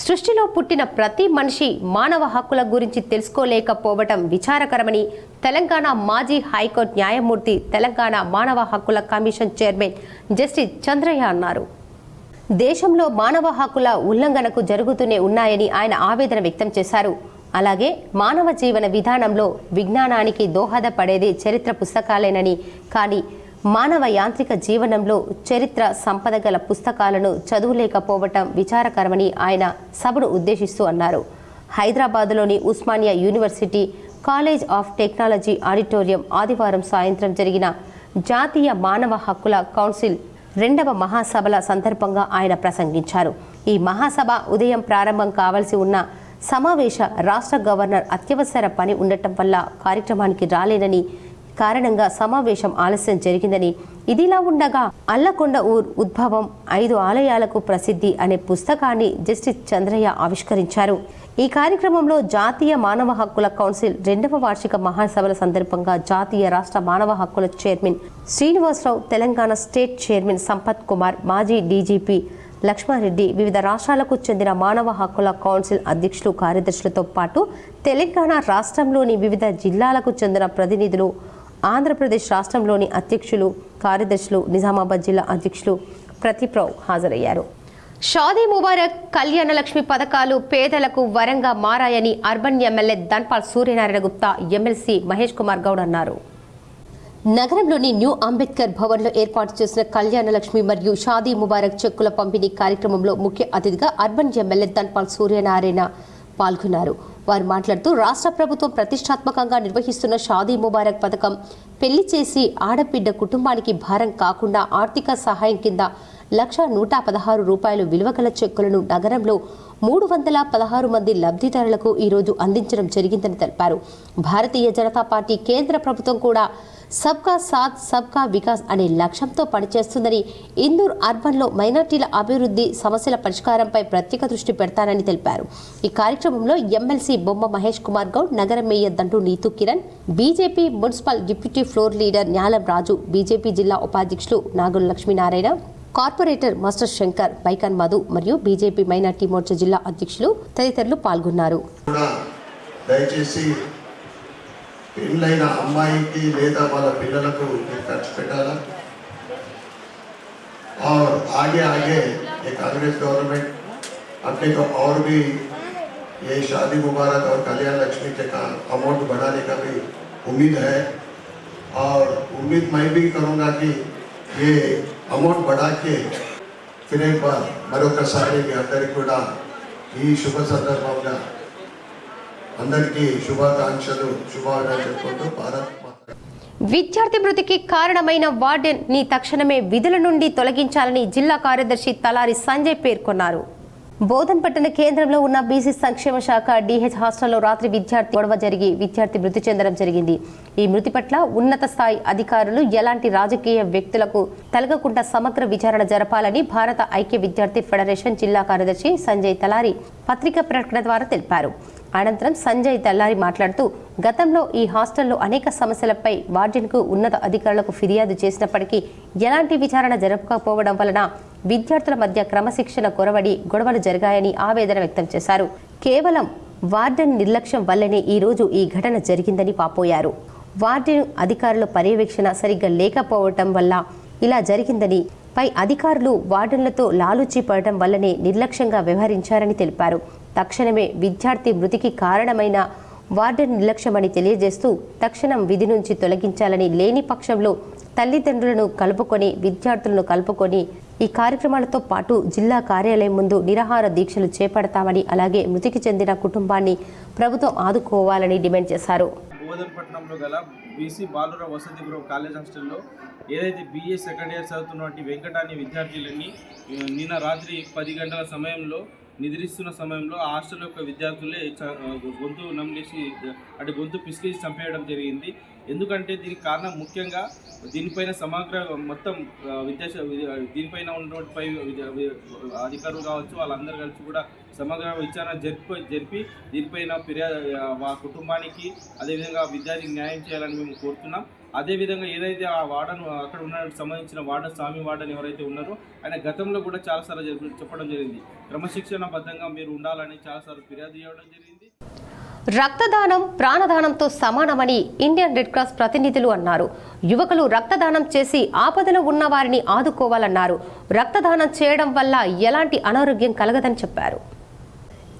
సృష్టిలో పుట్టిన ప్రతి మనిషి మానవ హక్కుల గురించి తెలుసుకోలేకపోవడం విచారకరమని తెలంగాణ మాజీ హైకోర్టు న్యాయమూర్తి, తెలంగాణ మానవ హక్కుల కమిషన్ చైర్మన్ జస్టిస్ చంద్రయ్య అన్నారు. దేశంలో మానవ హక్కుల ఉల్లంఘనకు జరుగుతూనే ఉన్నాయని ఆయన ఆవేదన వ్యక్తం చేశారు. అలాగే మానవ జీవన విధానంలో విజ్ఞానానికి దోహదపడేది చరిత్ర పుస్తకాలేనని, కానీ మానవ యాంత్రిక జీవనంలో చరిత్ర సంపద గల పుస్తకాలను చదువులేకపోవటం విచారకరమని ఆయన సభను ఉద్దేశిస్తూ అన్నారు. హైదరాబాద్లోని Osmania university college of technology auditorium ఆదివారం సాయంత్రం జరిగిన జాతీయ మానవ హక్కుల కౌన్సిల్ 2వ మహాసభల సందర్భంగా ఆయన ప్రసంగించారు. ఈ మహాసభ ఉదయం ప్రారంభం కావాల్సి ఉన్న సమావేశ రాష్ట్ర గవర్నర్ అత్యవసర పని ఉండటం వల్ల కార్యక్రమానికి రాలేనని, కారణంగా సమావేశం ఆలస్యం జరిగిందని, ఇదిలా ఉండగా అల్లకొండ ఊర్ ఉద్భవం 5 ఆలయాలకు ప్రసిద్ధి అనే పుస్తకాన్ని జస్టిస్ చంద్రయ్య ఆవిష్కరించారు. ఈ కార్యక్రమంలో జాతీయ మానవ హక్కుల కౌన్సిల్ 2వ వార్షిక మహాసభల సందర్భంగా జాతీయ రాష్ట్ర మానవ హక్కుల chairman Srinivasarao, Telangana state chairman Sampath Kumar, మాజీ డీజీపీ లక్ష్మారెడ్డి, వివిధ రాష్ట్రాలకు చెందిన మానవ హక్కుల కౌన్సిల్ అధ్యక్షులు, కార్యదర్శులతో పాటు తెలంగాణ రాష్ట్రంలోని వివిధ జిల్లాలకు చెందిన ప్రతినిధులు, ఆంధ్రప్రదేశ్ రాష్ట్రంలోని అధ్యక్షులు, కార్యదర్శులు, నిజామాబాద్ జిల్లా అధ్యక్షులు ప్రతిప్రావ్ హాజరయ్యారు. షాదీ ముబారక్, కళ్యాణలక్ష్మి పథకాలు పేదలకు వరంగా మారాయని urban MLA Dhanpal Suryanarayana Gupta, MLC Mahesh Kumar Goud అన్నారు. నగరంలోని న్యూ అంబేద్కర్ భవన్లో ఏర్పాటు చేసిన కళ్యాణలక్ష్మి మరియు షాదీ ముబారక్ చెక్కుల పంపిణీ కార్యక్రమంలో ముఖ్య అతిథిగా అర్బన్ ఎమ్మెల్యే ధన్పాల్ సూర్యనారాయణ పాల్గొన్నారు. వారు మాట్లాడుతూ రాష్ట్ర ప్రభుత్వం ప్రతిష్టాత్మకంగా నిర్వహిస్తున్న షాదీ ముబారక్ పథకం పెళ్లి చేసి ఆడబిడ్డ కుటుంబానికి భారం కాకుండా ఆర్థిక సహాయం కింద 1,116 రూపాయలు విలువగల చెక్కులను నగరంలో 316 మంది లబ్ధిదారులకు ఈరోజు అందించడం జరిగిందని తెలిపారు. భారతీయ జనతా పార్టీ కేంద్ర ప్రభుత్వం కూడా సబ్కా సాథ్ సబ్కా వికాస్ అనే లక్ష్యంతో పనిచేస్తుందని, ఇందూర్ అర్బన్లో మైనార్టీల అభివృద్ధి, సమస్యల పరిష్కారంపై ప్రత్యేక దృష్టి పెడతానని తెలిపారు. ఈ కార్యక్రమంలో ఎమ్మెల్సీ బొమ్మ మహేష్ కుమార్ గౌడ్, నగర mayor Dandu Neetu Kiran, BJP municipal deputy floor leader Nyalam Raju, BJP జిల్లా ఉపాధ్యక్షులు నాగుల లక్ష్మీనారాయణ, కార్పొరేటర్ మాస్టర్ శంకర్, బైకన్ మధు మరియు బీజేపీ మైనార్టీ మోర్చా జిల్లా అధ్యక్షులు తదితరులు పాల్గొన్నారు. దయచేసి పెళ్ళైన అమ్మాయికి లేదా వాళ్ళ పిల్లలకు ఖర్చు పెట్టాలా. और आगे आगे ये कांग्रेस गवर्नमेंट अपने को और भी ये शादी मुबारक और कल्याण लक्ष्मी के का अमाउंट बढ़ाने का भी उम्मीद है, और उम्मीद मैं भी करूँगा कि ये अमाउंट बढ़ा के ఫిర్ ఏక్ బార్ మరొకసారి మీ అందరికీ కూడా ఈ శుభ సందర్భంగా అందరికీ శుభాకాంక్షలు శుభాకాంక్షలు చెప్పుకుంటూ భారత్ మాతా. విద్యార్థి మృతికి కారణమైన వార్డెన్ ని తక్షణమే విధుల నుండి తొలగించాలని జిల్లా కార్యదర్శి తలారి సంజయ్ పేర్కొన్నారు. బోధన్ పట్టణ కేంద్రంలో ఉన్న బీసీ సంక్షేమ శాఖ డిహెచ్ హాస్టల్లో రాత్రి విద్యార్థి గొడవ జరిగి విద్యార్థి మృతి చెందడం జరిగింది. ఈ మృతి పట్ల ఉన్నత స్థాయి అధికారులు ఎలాంటి రాజకీయ వ్యక్తులకు తలగకుండా సమగ్ర విచారణ జరపాలని భారత ఐక్య విద్యార్థి ఫెడరేషన్ జిల్లా కార్యదర్శి సంజయ్ తలారి పత్రికా ప్రకటన ద్వారా తెలిపారు. అనంతరం సంజయ్ తల్లారి మాట్లాడుతూ గతంలో ఈ హాస్టల్లో అనేక సమస్యలపై వార్డెన్కు ఉన్నత అధికారులకు ఫిర్యాదు చేసినప్పటికీ ఎలాంటి విచారణ జరపకపోవడం వలన విద్యార్థుల మధ్య క్రమశిక్షణ కొరవడి గొడవలు జరిగాయని ఆవేదన వ్యక్తం చేశారు. కేవలం వార్డెన్ నిర్లక్ష్యం వల్లనే ఈ రోజు ఈ ఘటన జరిగిందని వాపోయారు. వార్డెన్ అధికారుల పర్యవేక్షణ సరిగ్గా లేకపోవటం వల్ల ఇలా జరిగిందని, పై అధికారులు వార్డెన్లతో లాలూచీ పడటం వల్లనే నిర్లక్ష్యంగా వ్యవహరించారని తెలిపారు. తక్షణమే విద్యార్థి మృతికి కారణమైన వార్డెన్ నిర్లక్ష్యమని తెలియజేస్తూ తక్షణం విధి నుంచి తొలగించాలని, లేని పక్షంలో తల్లిదండ్రులను కలుపుకొని విద్యార్థులను కలుపుకొని ఈ కార్యక్రమాలతో పాటు జిల్లా కార్యాలయం ముందు నిరాహార దీక్షలు చేపడతామని, అలాగే మృతికి చెందిన కుటుంబాన్ని ప్రభుత్వం ఆదుకోవాలని డిమాండ్ చేశారు. బోధన్ పట్టణంలో గల బీసీ బాలుర వసతి గృహ కాలేజ్ హాస్టల్లో ఏదైతే బీఏ సెకండ్ ఇయర్ చదువుతున్నటువంటి వెంకట అనే విద్యార్థులని నిన్న రాత్రి 10 గంటల సమయంలో నిద్రిస్తున్న సమయంలో ఆ హాస్టల్ యొక్క విద్యార్థులే గొంతు నమిలేసి అంటే గొంతు పిసికేసి చంపేయడం జరిగింది. ఎందుకంటే దీనికి కారణం ముఖ్యంగా దీనిపైన సమగ్ర మొత్తం దీనిపైన ఉన్నటువంటి అధికారులు కావచ్చు వాళ్ళందరూ కలిసి కూడా సమగ్ర విచారణ జరిపి దీనిపైన ఫిర్యాదు కుటుంబానికి అదేవిధంగా విద్యార్థికి న్యాయం చేయాలని మేము కోరుతున్నాం. అదేవిధంగా ఏదైతే ఆ వార్డన్ అక్కడ ఉన్న సంబంధించిన వార్డన్ స్వామి వార్డన్ ఎవరైతే ఉన్నారో ఆయన గతంలో కూడా చాలాసార్లు చెప్పడం జరిగింది, క్రమశిక్షణబద్ధంగా మీరు ఉండాలని చాలాసార్లు ఫిర్యాదు చేయడం జరిగింది. రక్తదానం ప్రాణదానంతో సమానమని ఇండియన్ రెడ్ క్రాస్ ప్రతినిధులు అన్నారు. యువకులు రక్తదానం చేసి ఆపదలో ఉన్న వారిని ఆదుకోవాలన్నారు. రక్తదానం చేయడం వల్ల ఎలాంటి అనారోగ్యం కలగదని చెప్పారు.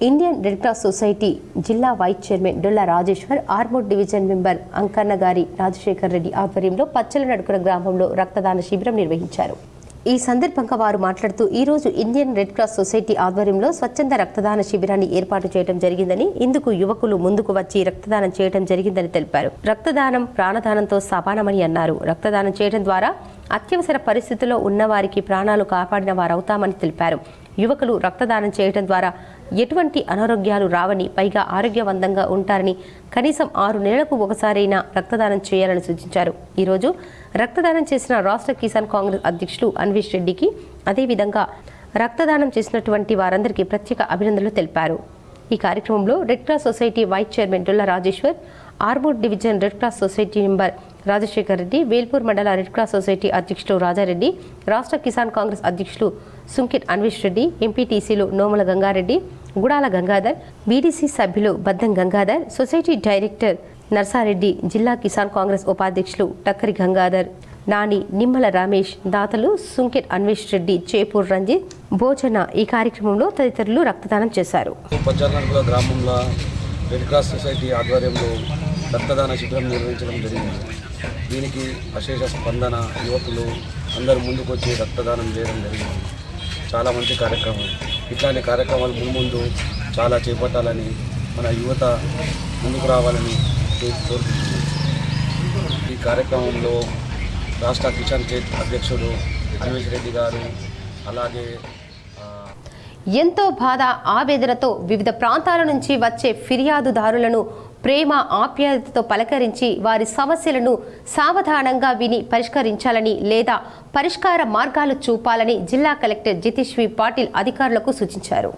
ఇండియన్ రెడ్ క్రాస్ సొసైటీ జిల్లా vice chairman Dolla Rajeshwar, Armoor division member Ankannagari Rajasekhar Reddy ఆధ్వర్యంలో పచ్చల నడుకున గ్రామంలో రక్తదాన శిబిరం నిర్వహించారు. ఈ సందర్భంగా వారు మాట్లాడుతూ ఈ రోజు ఇండియన్ రెడ్ క్రాస్ సొసైటీ ఆధ్వర్యంలో స్వచ్ఛంద రక్తదాన శిబిరాన్ని ఏర్పాటు చేయడం జరిగిందని, ఇందుకు యువకులు ముందుకు వచ్చి రక్తదానం చేయడం జరిగిందని తెలిపారు. రక్తదానం ప్రాణదానంతో సమానమని అన్నారు. రక్తదానం చేయడం ద్వారా అత్యవసర పరిస్థితుల్లో ఉన్న వారికి ప్రాణాలు కాపాడిన వారవుతామని తెలిపారు. యువకులు రక్తదానం చేయడం ద్వారా ఎటువంటి అనారోగ్యాలు రావని, పైగా ఆరోగ్యవంతంగా ఉంటారని, కనీసం 6 నెలలకు ఒకసారైనా రక్తదానం చేయాలని సూచించారు. ఈరోజు రక్తదానం చేసిన రాష్ట్ర కిసాన్ కాంగ్రెస్ అధ్యక్షులు అన్వేష్ రెడ్డికి, అదేవిధంగా రక్తదానం చేసినటువంటి వారందరికీ ప్రత్యేక అభినందనలు తెలిపారు. ఈ కార్యక్రమంలో red cross society vice chairman Dolla Rajeshwar, Armoor division red cross society member Rajasekhar Reddy, Velpur మండల రెడ్ క్రాస్ సొసైటీ అధ్యక్షులు రాజారెడ్డి, రాష్ట్ర కిసాన్ కాంగ్రెస్ అధ్యక్షులు సుంకిట్ అన్వేష్ రెడ్డి, ఎంపీటీసీలు నోముల గంగారెడ్డి, గుడాల గంగాధర్, బీడీసీ సభ్యులు బద్దం గంగాధర్, సొసైటీ డైరెక్టర్ నర్సారెడ్డి, జిల్లా కిసాన్ కాంగ్రెస్ ఉపాధ్యక్షులు టక్కరి గంగాధర్, నాని, నిమ్మల రమేష్, దాతలు సుంకిట్ అన్వేష్ రెడ్డి, చేపూర్ రంజిత్, భోజన ఈ కార్యక్రమంలో తదితరులు రక్తదానం చేశారు. పచ్చర్నగర్ గ్రామంలో రెడ్ క్రాస్ సొసైటీ ఆధ్వర్యంలో రక్తదాన శిబిరం నిర్వహించడం జరిగింది. దీనికి అశేష స్పందన, యువకులు అందరూ ముందుకు వచ్చి రక్తదానం చేయడం జరిగింది. చాలా మంచి కార్యక్రమం. ఇట్లాంటి కార్యక్రమాలు ముందు చాలా చేపట్టాలని, మన యువత ముందుకు రావాలని కోరుకుంటున్నాం. ఈ కార్యక్రమంలో రాష్ట్ర కిసాన్ అధ్యక్షుడు అన్వేష్ రెడ్డి గారు, అలాగే ఎంతో బాధ ఆవేదనతో వివిధ ప్రాంతాల నుంచి వచ్చే ఫిర్యాదుదారులను ప్రేమ ఆప్యాయతతో పలకరించి వారి సమస్యలను సావధానంగా విని పరిష్కరించాలని లేదా పరిష్కార మార్గాలు చూపాలని జిల్లా కలెక్టర్ జితేశ్వరి పాటిల్ అధికారులకు సూచించారు.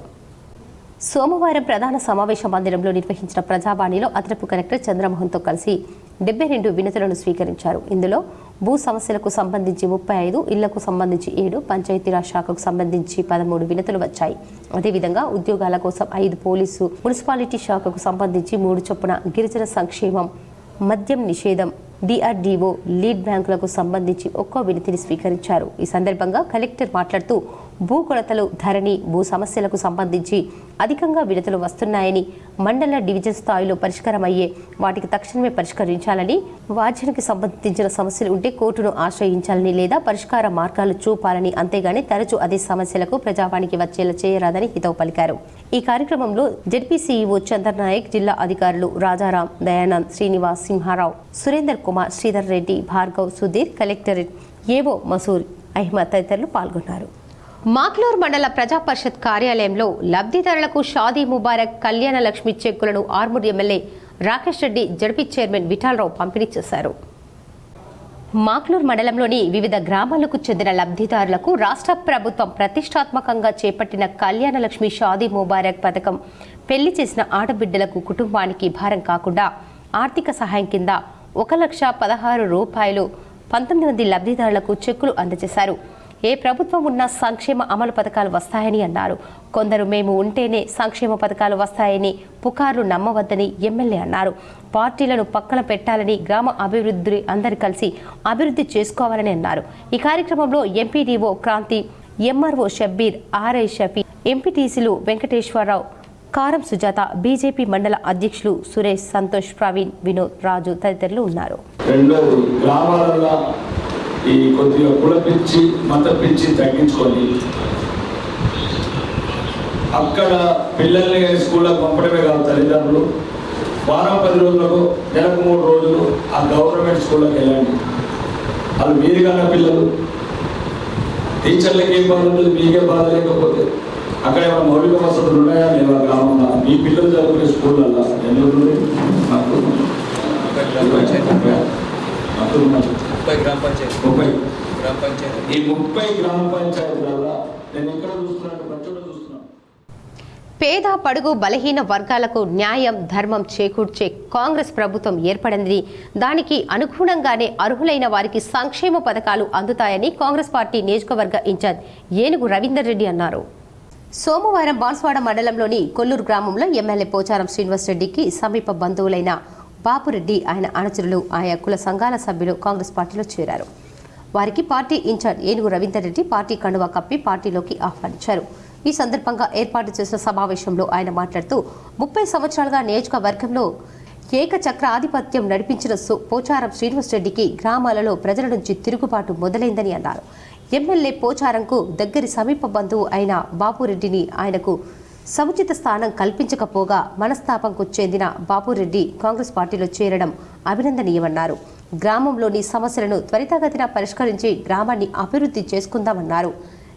సోమవారం ప్రధాన సమావేశ మందిరంలో నిర్వహించిన ప్రజావాణిలో అదనపు కలెక్టర్ చంద్రమోహన్తో కలిసి 72 వినతులను స్వీకరించారు. ఇందులో భూ సమస్యలకు సంబంధించి 35, ఇళ్లకు సంబంధించి 7, పంచాయతీరాజ్ శాఖకు సంబంధించి 13 వినతులు వచ్చాయి. అదేవిధంగా ఉద్యోగాల కోసం 5, పోలీసు మున్సిపాలిటీ శాఖకు సంబంధించి 3 చొప్పున, గిరిజన సంక్షేమం, మద్యం నిషేధం, DRDO, లీడ్ బ్యాంకులకు సంబంధించి ఒక్కో వినతిని స్వీకరించారు. ఈ సందర్భంగా కలెక్టర్ మాట్లాడుతూ భూ కొలతలు, ధరణి, భూ సమస్యలకు సంబంధించి అధికంగా వినతులు వస్తున్నాయని, మండల డివిజన్ స్థాయిలో పరిష్కారమయ్యే వాటికి తక్షణమే పరిష్కరించాలని, వాద్యానికి సంబంధించిన సమస్యలు ఉంటే కోర్టును ఆశ్రయించాలని లేదా పరిష్కార మార్గాలు చూపాలని, అంతేగాని తరచూ అదే సమస్యలకు ప్రజావానికి వచ్చేలా చేయరాదని హితవు పలికారు. ఈ కార్యక్రమంలో జెడ్పీసీఈఓ చందర్ నాయక్, జిల్లా అధికారులు రాజారాం, దయానంద్, శ్రీనివాస్, సింహారావు, సురేందర్ కుమార్, శ్రీధర్ రెడ్డి, భార్గవ్, సుధీర్, కలెక్టరేట్ ఏవో మసూర్ అహ్మద్ తదితరులు పాల్గొన్నారు. మాక్లూర్ మండల ప్రజా పరిషత్ కార్యాలయంలో లబ్ధిదారులకు షాదీ ముబారక్ కళ్యాణ లక్ష్మి చెక్కులను Armoor MLA Rakesh Reddy, ZP chairman Vithalrao పంపిణీ చేశారు. మాక్లూర్ మండలంలోని వివిధ గ్రామాలకు చెందిన లబ్ధిదారులకు రాష్ట్ర ప్రభుత్వం ప్రతిష్టాత్మకంగా చేపట్టిన కళ్యాణ లక్ష్మి షాదీ ముబారక్ పథకం పెళ్లి చేసిన ఆడబిడ్డలకు కుటుంబానికి భారం కాకుండా ఆర్థిక సహాయం కింద 1,16,000 రూపాయలు 19 మంది లబ్ధిదారులకు చెక్కులు అందజేశారు. ఏ ప్రభుత్వం ఉన్నా సంక్షేమ అమలు పథకాలు వస్తాయని అన్నారు. కొందరు మేము ఉంటేనే సంక్షేమ పథకాలు వస్తాయని పుకార్లు నమ్మవద్దని ఎమ్మెల్యే అన్నారు. పార్టీలను పక్కన పెట్టాలని, గ్రామ అభివృద్ధి అందరూ కలిసి అభివృద్ధి చేసుకోవాలని అన్నారు. ఈ కార్యక్రమంలో MPDO Kranthi, MRO Shabbir, RI Shafi, ఎంపీటీసీలు వెంకటేశ్వరరావు, కారం సుజాత, బీజేపీ మండల అధ్యక్షులు సురేష్, సంతోష్, ప్రవీణ్, వినోద్, రాజు తదితరులు ఉన్నారు. రెండోది, గ్రామాలలో ఈ కొద్దిగా కుల పిచ్చి, మత పిచ్చి తగ్గించుకొని అక్కడ పిల్లల్ని స్కూళ్ళకు పంపడమే కాదు, తల్లిదండ్రులు వారం 10 రోజులకు, నెలకు 3 రోజులు ఆ గవర్నమెంట్ స్కూళ్ళకి వెళ్ళండి. వాళ్ళు మీరు కన్నా పిల్లలు, టీచర్లకి ఏం బాధ ఉంటుంది, మీకే బాధ లేకపోతే అక్కడ ఏమైనా మౌలిక వసతులు ఉన్నాయా లేవా? గ్రామంలో మీ పిల్లలు చదువుకునే స్కూళ్ళల్లో ఎన్ని ఉన్నాయి? 30 గ్రామ పంచాయతీ. ఈ 30 గ్రామ పంచాయతీలలో నేను ఎక్కడ చూస్తున్నాను, ప్రచురణ చూస్తున్నాను. పేద, పడుగు, బలహీన వర్గాలకు న్యాయం, ధర్మం చేకూర్చే కాంగ్రెస్ ప్రభుత్వం ఏర్పడిందని, దానికి అనుగుణంగానే అర్హులైన వారికి సంక్షేమ పథకాలు అందుతాయని కాంగ్రెస్ పార్టీ నియోజకవర్గ ఇన్ఛార్జ్ ఏనుగు రవీందర్ రెడ్డి అన్నారు. సోమవారం బాన్స్వాడ మండలంలోని కొల్లూరు గ్రామంలో ఎమ్మెల్యే పోచారం శ్రీనివాస్ రెడ్డికి సమీప బంధువులైన బాపురెడ్డి, ఆయన అనుచరులు, ఆయా కుల సంఘాల సభ్యులు కాంగ్రెస్ పార్టీలో చేరారు. వారికి పార్టీ ఇన్ఛార్జ్ ఏనుగు రవీందర్ రెడ్డి పార్టీ కండువా కప్పి పార్టీలోకి ఆహ్వానించారు. ఈ సందర్భంగా ఏర్పాటు చేసిన సమావేశంలో ఆయన మాట్లాడుతూ 30 సంవత్సరాలుగా నియోజకవర్గంలో ఏకచక్ర ఆధిపత్యం నడిపించిన పోచారం శ్రీనివాస్ రెడ్డికి గ్రామాలలో ప్రజల నుంచి తిరుగుబాటు మొదలైందని అన్నారు. ఎమ్మెల్యే పోచారంకు దగ్గరి సమీప బంధువు అయిన బాపురెడ్డిని ఆయనకు సముచిత స్థానం కల్పించకపోగా మనస్తాపంకు చెందిన బాపురెడ్డి కాంగ్రెస్ పార్టీలో చేరడం అభినందనీయమన్నారు. గ్రామంలోని సమస్యలను త్వరితగతిన పరిష్కరించి గ్రామాన్ని అభివృద్ధి చేసుకుందామన్నారు.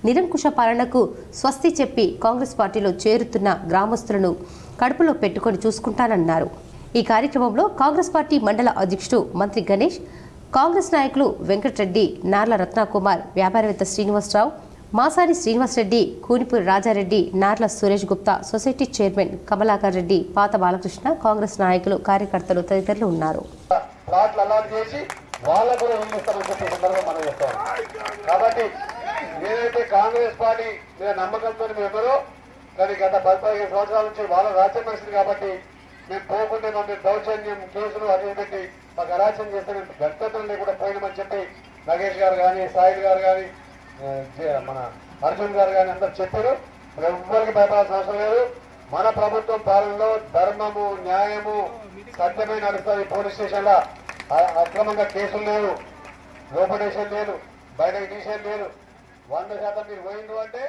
నిరంకుశ పాలనకు స్వస్తి చెప్పి కాంగ్రెస్ పార్టీలో చేరుతున్న గ్రామస్తులను కడుపులో పెట్టుకొని చూసుకుంటానన్నారు. ఈ కార్యక్రమంలో కాంగ్రెస్ పార్టీ మండల అధ్యక్షుడు మంత్రి గణేష్, కాంగ్రెస్ నాయకులు వెంకటరెడ్డి, నార్ల రత్నకుమార్, వ్యాపారవేత్త శ్రీనివాసరావు, మాసాని శ్రీనివాసరెడ్డి, కూనిపూరి రాజారెడ్డి, నార్ల సురేష్ గుప్తా, సొసైటీ చైర్మన్ కమలాకర్ రెడ్డి, పాత బాలకృష్ణ, కాంగ్రెస్ నాయకులు, కార్యకర్తలు తదితరులు ఉన్నారు. కాబట్టి నేనైతే కాంగ్రెస్ పార్టీ మీద నమ్మకంతో ఎవరో కానీ గత 15 సంవత్సరాల నుంచి వాళ్ళ రాజ్యం మనిషిని కాబట్టి మేము పోకుండా మమ్మల్ని దౌర్జన్యం కేసులు అదే పెట్టి మాకు అరాచం చేస్తే మేము వ్యక్తిత్వం లేకుండా పోయినామని చెప్పి నగేష్ గారు కానీ, సాయిల్ గారు కానీ, మన అర్జున్ గారు కానీ అందరు చెప్పారు. ఎవ్వరికి భయపడాల్సిన అవసరం లేదు. మన ప్రభుత్వం పాలనలో ధర్మము, న్యాయము, సత్యమే నడుస్తుంది. పోలీస్ స్టేషన్లో అక్రమంగా కేసులు లేవు, లోపడేషన్ లేదు, బయటకు తీసేది లేదు. 100% మీరు పోయిండు అంటే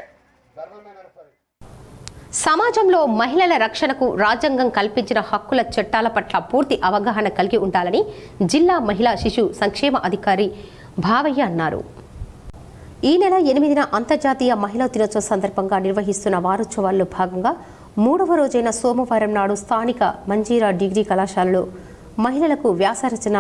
ధర్మమే నడుస్తుంది. సమాజంలో మహిళల రక్షణకు రాజ్యాంగం కల్పించిన హక్కుల చట్టాల పట్ల పూర్తి అవగాహన కలిగి ఉండాలని జిల్లా మహిళా శిశు సంక్షేమ అధికారి భావయ్య అన్నారు. ఈ నెల 8న అంతర్జాతీయ మహిళా దినోత్సవం సందర్భంగా నిర్వహిస్తున్న వారోత్సవాల్లో భాగంగా 3వ రోజైన సోమవారం నాడు స్థానిక మంజీరా డిగ్రీ కళాశాలలో మహిళలకు వ్యాసరచన,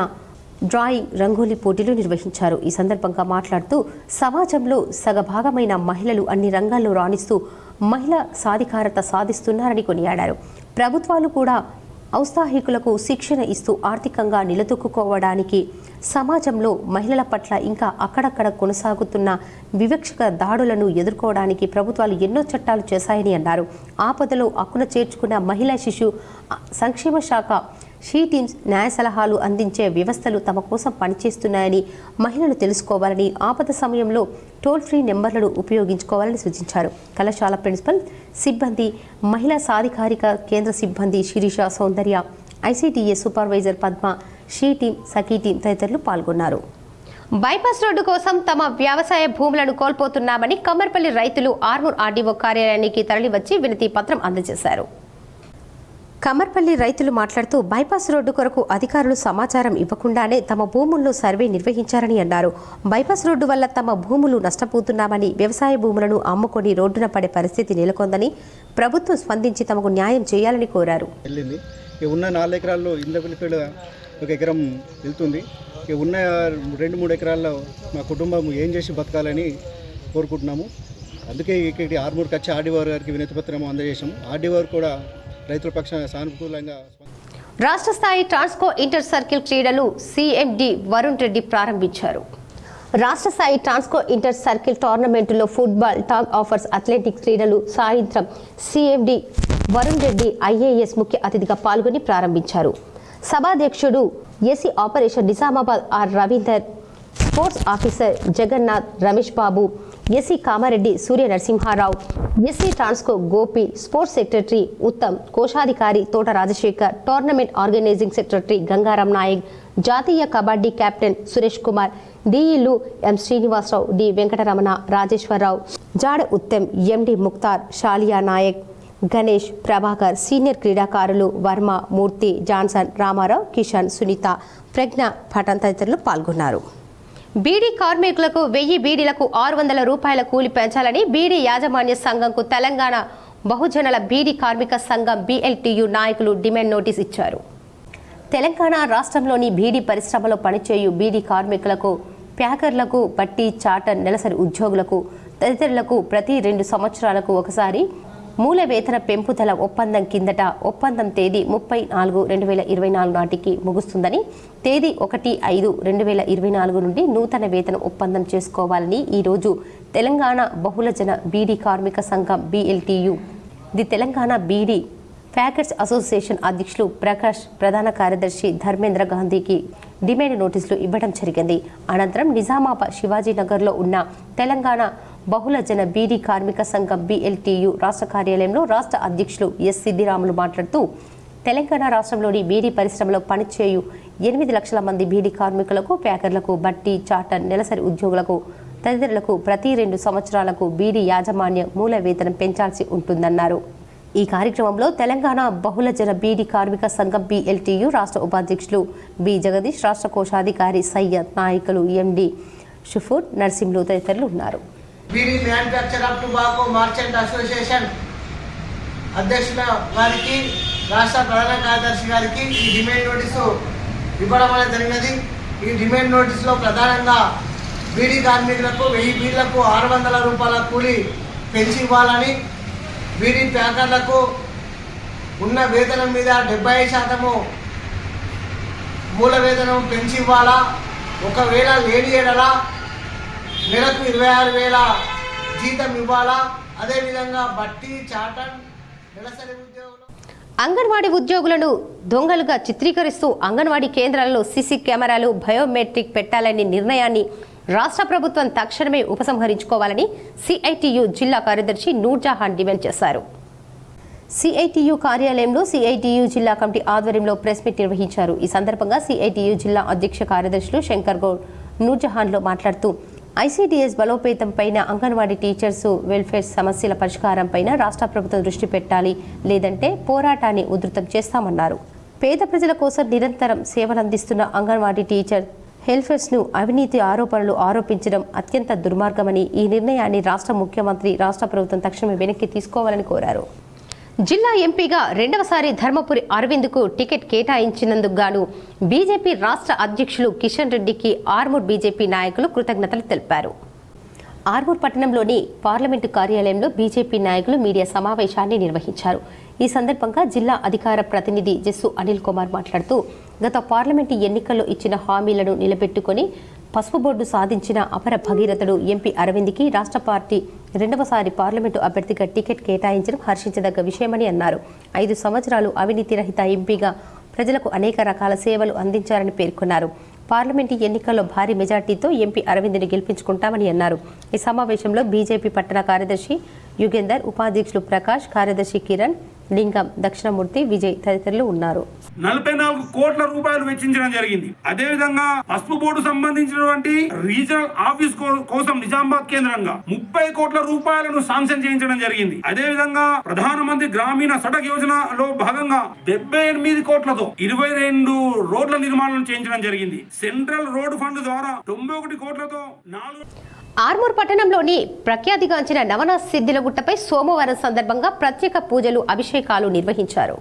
డ్రాయింగ్, రంగోలీ పోటీలు నిర్వహించారు. ఈ సందర్భంగా మాట్లాడుతూ సమాజంలో సగభాగమైన మహిళలు అన్ని రంగాల్లో రాణిస్తూ మహిళా సాధికారత సాధిస్తున్నారని కొనియాడారు. ప్రభుత్వాలు కూడా ఔత్సాహికులకు శిక్షణ ఇస్తూ ఆర్థికంగా నిలదొక్కుకోవడానికి, సమాజంలో మహిళల పట్ల ఇంకా అక్కడక్కడ కొనసాగుతున్న వివక్షక దాడులను ఎదుర్కోవడానికి ప్రభుత్వాలు ఎన్నో చట్టాలు చేశాయని అన్నారు. ఆపదలో అక్కున చేర్చుకున్న మహిళా శిశు సంక్షేమ శాఖ షీ టీమ్స్ న్యాయ సలహాలు అందించే వ్యవస్థలు తమ కోసం పనిచేస్తున్నాయని మహిళలు తెలుసుకోవాలని, ఆపద సమయంలో టోల్ ఫ్రీ నెంబర్లను ఉపయోగించుకోవాలని సూచించారు. కళాశాల ప్రిన్సిపల్, సిబ్బంది, మహిళా సాధికారిక కేంద్ర సిబ్బంది శిరీష, సౌందర్య, ICTS supervisor Padma, she team, Sakhi team తదితరులు పాల్గొన్నారు. బైపాస్ రోడ్డు కోసం తమ వ్యవసాయ భూములను కోల్పోతున్నామని కమ్మర్పల్లి రైతులు ఆర్మూర్ RDO కార్యాలయానికి తరలివచ్చి వినతి పత్రం అందజేశారు. కమ్మర్పల్లి రైతులు మాట్లాడుతూ బైపాస్ రోడ్డు కొరకు అధికారులు సమాచారం ఇవ్వకుండానే తమ భూముల్లో సర్వే నిర్వహించారని అన్నారు. బైపాస్ రోడ్డు వల్ల తమ భూములు నష్టపోతున్నామని, వ్యవసాయ భూములను అమ్ముకొని రోడ్డున పడే పరిస్థితి నెలకొందని ప్రభుత్వం స్పందించి తమకు న్యాయం చేయాలని కోరారు. ఉన్న 4 ఎకరాల్లో ఇంద్రపల్లిపేట 1 ఎకరం వెళ్తుంది. ఉన్న 2-3 ఎకరాల్లో మా కుటుంబం ఏం చేసి బతకాలని కోరుకుంటున్నాము. అందుకే ఇక్కడికి ఆర్మూర్కి వచ్చి RDO గారికి వినతి పత్రం అందజేశాము. RDO కూడా రైతుల పక్షాన సానుకూలంగా. రాష్ట్ర స్థాయి ట్రాన్స్కో ఇంటర్ సర్కిల్ క్రీడలు CMD వరుణ్ రెడ్డి ప్రారంభించారు. రాష్ట్ర స్థాయి ట్రాన్స్కో ఇంటర్ సర్కిల్ టోర్నమెంటులో ఫుట్బాల్, టాగ్ ఆఫర్స్, అథ్లెటిక్స్ క్రీడలు సాయంత్రం CMD వరుణ్ రెడ్డి IAS ముఖ్య అతిథిగా పాల్గొని ప్రారంభించారు. సభాధ్యక్షుడు SE operation Nizamabad R Ravinder, sports officer Jagannath, Ramesh Babu, SE Kamareddy, Surya Narasimharao, SE Transco Gopi, sports secretary Uttam, కోశాధికారి Thota Rajasekhar, tournament organizing secretary Gangaram Naik, జాతీయ కబడ్డీ కెప్టెన్ సురేష్ కుమార్, DEలు M Srinivasarao, D Venkataramana, Rajeshwararao, Jada Uttam, MD Mukhtar, Shaliya Naik, Ganesh, Prabhakar, senior క్రీడాకారులు వర్మ, మూర్తి, జాన్సన్, రామారావు, కిషన్, సునీత, ప్రజ్ఞ పఠన్ తదితరులు పాల్గొన్నారు. బీడీ కార్మికులకు 1000 బీడీలకు 600 రూపాయల కూలి పెంచాలని బీడీ యాజమాన్య సంఘంకు తెలంగాణ బహుజనుల బీడీ కార్మిక సంఘం BLTU నాయకులు డిమాండ్ నోటీస్ ఇచ్చారు. తెలంగాణ రాష్ట్రంలోని బీడీ పరిశ్రమలో పనిచేయు బీడీ కార్మికులకు, ప్యాకర్లకు, బట్టి, చాటర్, నెలసరి ఉద్యోగులకు తదితరులకు ప్రతి 2 సంవత్సరాలకు ఒకసారి మూల వేతన పెంపుదల ఒప్పందం కిందట ఒప్పందం తేదీ 30/4/2024 నాటికి ముగుస్తుందని, తేదీ 1/5/2024 నుండి నూతన వేతన ఒప్పందం చేసుకోవాలని ఈరోజు తెలంగాణ బహుళజన బీడీ కార్మిక సంఘం BLTU, the Telangana beedi packers association అధ్యక్షులు ప్రకాష్, ప్రధాన కార్యదర్శి ధర్మేంద్ర గాంధీకి డిమాండ్ నోటీసులు ఇవ్వడం జరిగింది. అనంతరం నిజామాబాద్ శివాజీనగర్లో ఉన్న తెలంగాణ బహుళజన బీడీ కార్మిక సంఘం BLTU రాష్ట్ర కార్యాలయంలో రాష్ట్ర అధ్యక్షులు S సిద్దిరాములు మాట్లాడుతూ, తెలంగాణ రాష్ట్రంలోని బీడీ పరిశ్రమలో పనిచేయు 8 లక్షల మంది బీడీ కార్మికులకు, ప్యాకర్లకు, బట్టి, చాటర్, నెలసరి ఉద్యోగులకు తదితరులకు ప్రతి 2 సంవత్సరాలకు బీడీ యాజమాన్య మూల వేతనం పెంచాల్సి ఉంటుందన్నారు. ఈ కార్యక్రమంలో తెలంగాణ బహుళజన బీడీ కార్మిక సంఘం BLTU రాష్ట్ర ఉపాధ్యక్షులు B జగదీష్, రాష్ట్ర కోశాధికారి సయ్యద్, నాయకులు MD షుఫూర్, నర్సింహులు తదితరులు ఉన్నారు. Beedi manufacture of tobacco merchant association అధ్యక్షుల వారికి, రాష్ట్ర ప్రధాన కార్యదర్శి గారికి ఈ డిమాండ్ నోటీసు ఇవ్వడం అనేది జరిగినది. ఈ డిమాండ్ నోటీసులో ప్రధానంగా బీడీ కార్మికులకు 1000 బీడీలకు 600 రూపాయల కూలి పెంచి ఇవ్వాలని, బీడీ ప్యాకర్లకు ఉన్న వేతనం మీద 70% మూల వేతనం పెంచి ఇవ్వాలా. ఒకవేళ లేని ఏడల నెలకు 26,000 జీతం ఇవ్వాలా. అదేవిధంగా బట్టి, చాటన్, నెలసరి ఉద్యోగులు, అంగన్వాడీ ఉద్యోగులను దొంగలుగా చిత్రీకరిస్తూ అంగన్వాడీ కేంద్రాలలో CC కెమెరాలు, బయోమెట్రిక్ పెట్టాలనే నిర్ణయాన్ని రాష్ట్ర ప్రభుత్వం తక్షణమే ఉపసంహరించుకోవాలని CITU జిల్లా కార్యదర్శి నూర్జహాన్ డిమాండ్ చేశారు. CITU కార్యాలయంలో CITU జిల్లా కమిటీ ఆధ్వర్యంలో ప్రెస్ మీట్ నిర్వహించారు. ఈ సందర్భంగా CITU జిల్లా అధ్యక్ష కార్యదర్శులు శంకర్ గౌడ్, నూర్జహాన్లో మాట్లాడుతూ, ICDS బలోపేతం పైన, అంగన్వాడీ టీచర్స్ వెల్ఫేర్ సమస్యల పరిష్కారం పైన రాష్ట్ర ప్రభుత్వం దృష్టి పెట్టాలి, లేదంటే పోరాటాన్ని ఉధృతం చేస్తామన్నారు. పేద ప్రజల కోసం నిరంతరం సేవలందిస్తున్న అంగన్వాడీ టీచర్ హెల్ఫర్స్ను అవినీతి ఆరోపణలు ఆరోపించడం అత్యంత దుర్మార్గమని, ఈ నిర్ణయాన్ని రాష్ట్ర ముఖ్యమంత్రి, రాష్ట్ర ప్రభుత్వం తక్షణమే వెనక్కి తీసుకోవాలని కోరారు. జిల్లా ఎంపీగా రెండవసారి ధర్మపురి అరవింద్కు టికెట్ కేటాయించినందుకు గాను బీజేపీ రాష్ట్ర అధ్యక్షులు కిషన్ రెడ్డికి ఆర్మూర్ బీజేపీ నాయకులు కృతజ్ఞతలు తెలిపారు. ఆర్మూర్ పట్టణంలోని పార్లమెంటు కార్యాలయంలో బీజేపీ నాయకులు మీడియా సమావేశాన్ని నిర్వహించారు. ఈ సందర్భంగా జిల్లా అధికార ప్రతినిధి జస్సు అనిల్ కుమార్ మాట్లాడుతూ, గత పార్లమెంటు ఎన్నికల్లో ఇచ్చిన హామీలను నిలబెట్టుకుని పసుపు బోర్డు సాధించిన అపర భగీరథుడు ఎంపీ అరవింద్కి రాష్ట్ర పార్టీ రెండవసారి పార్లమెంటు అభ్యర్థిగా టికెట్ కేటాయించడం హర్షించదగ్గ విషయమని అన్నారు. 5 సంవత్సరాలు అవినీతి రహిత ఎంపీగా ప్రజలకు అనేక రకాల సేవలు అందించారని పేర్కొన్నారు. పార్లమెంటు ఎన్నికల్లో భారీ మెజార్టీతో ఎంపీ అరవింద్ని గెలిపించుకుంటామని అన్నారు. ఈ సమావేశంలో బీజేపీ పట్టణ కార్యదర్శి యుగేందర్, ఉపాధ్యక్షులు ప్రకాష్, కార్యదర్శి కిరణ్, లింగం, దక్షిణమూర్తి, విజయ్ తదితరులు ఉన్నారు. 44 కోట్ల రూపాయలు వెచ్చించడం జరిగింది. అదేవిధంగా పసుపు బోర్డు సంబంధించినటువంటి రీజనల్ ఆఫీస్ కోసం నిజామాబాద్ కేంద్రంగా 30 కోట్ల రూపాయలను శాంక్షన్ చేయించడం జరిగింది. అదేవిధంగా ప్రధానమంత్రి గ్రామీణ సడక్ యోజనలో భాగంగా 78 కోట్లతో 22 రోడ్ల నిర్మాణం చేయించడం జరిగింది. సెంట్రల్ రోడ్ ఫండ్ ద్వారా 91 కోట్లతో 4 ఆర్మూర్ పట్టణంలోని ప్రఖ్యాతిగాంచిన నవనాథ్ సిద్ధిలగుట్టపై సోమవారం సందర్భంగా ప్రత్యేక పూజలు, అభిషేకాలు నిర్వహించారు.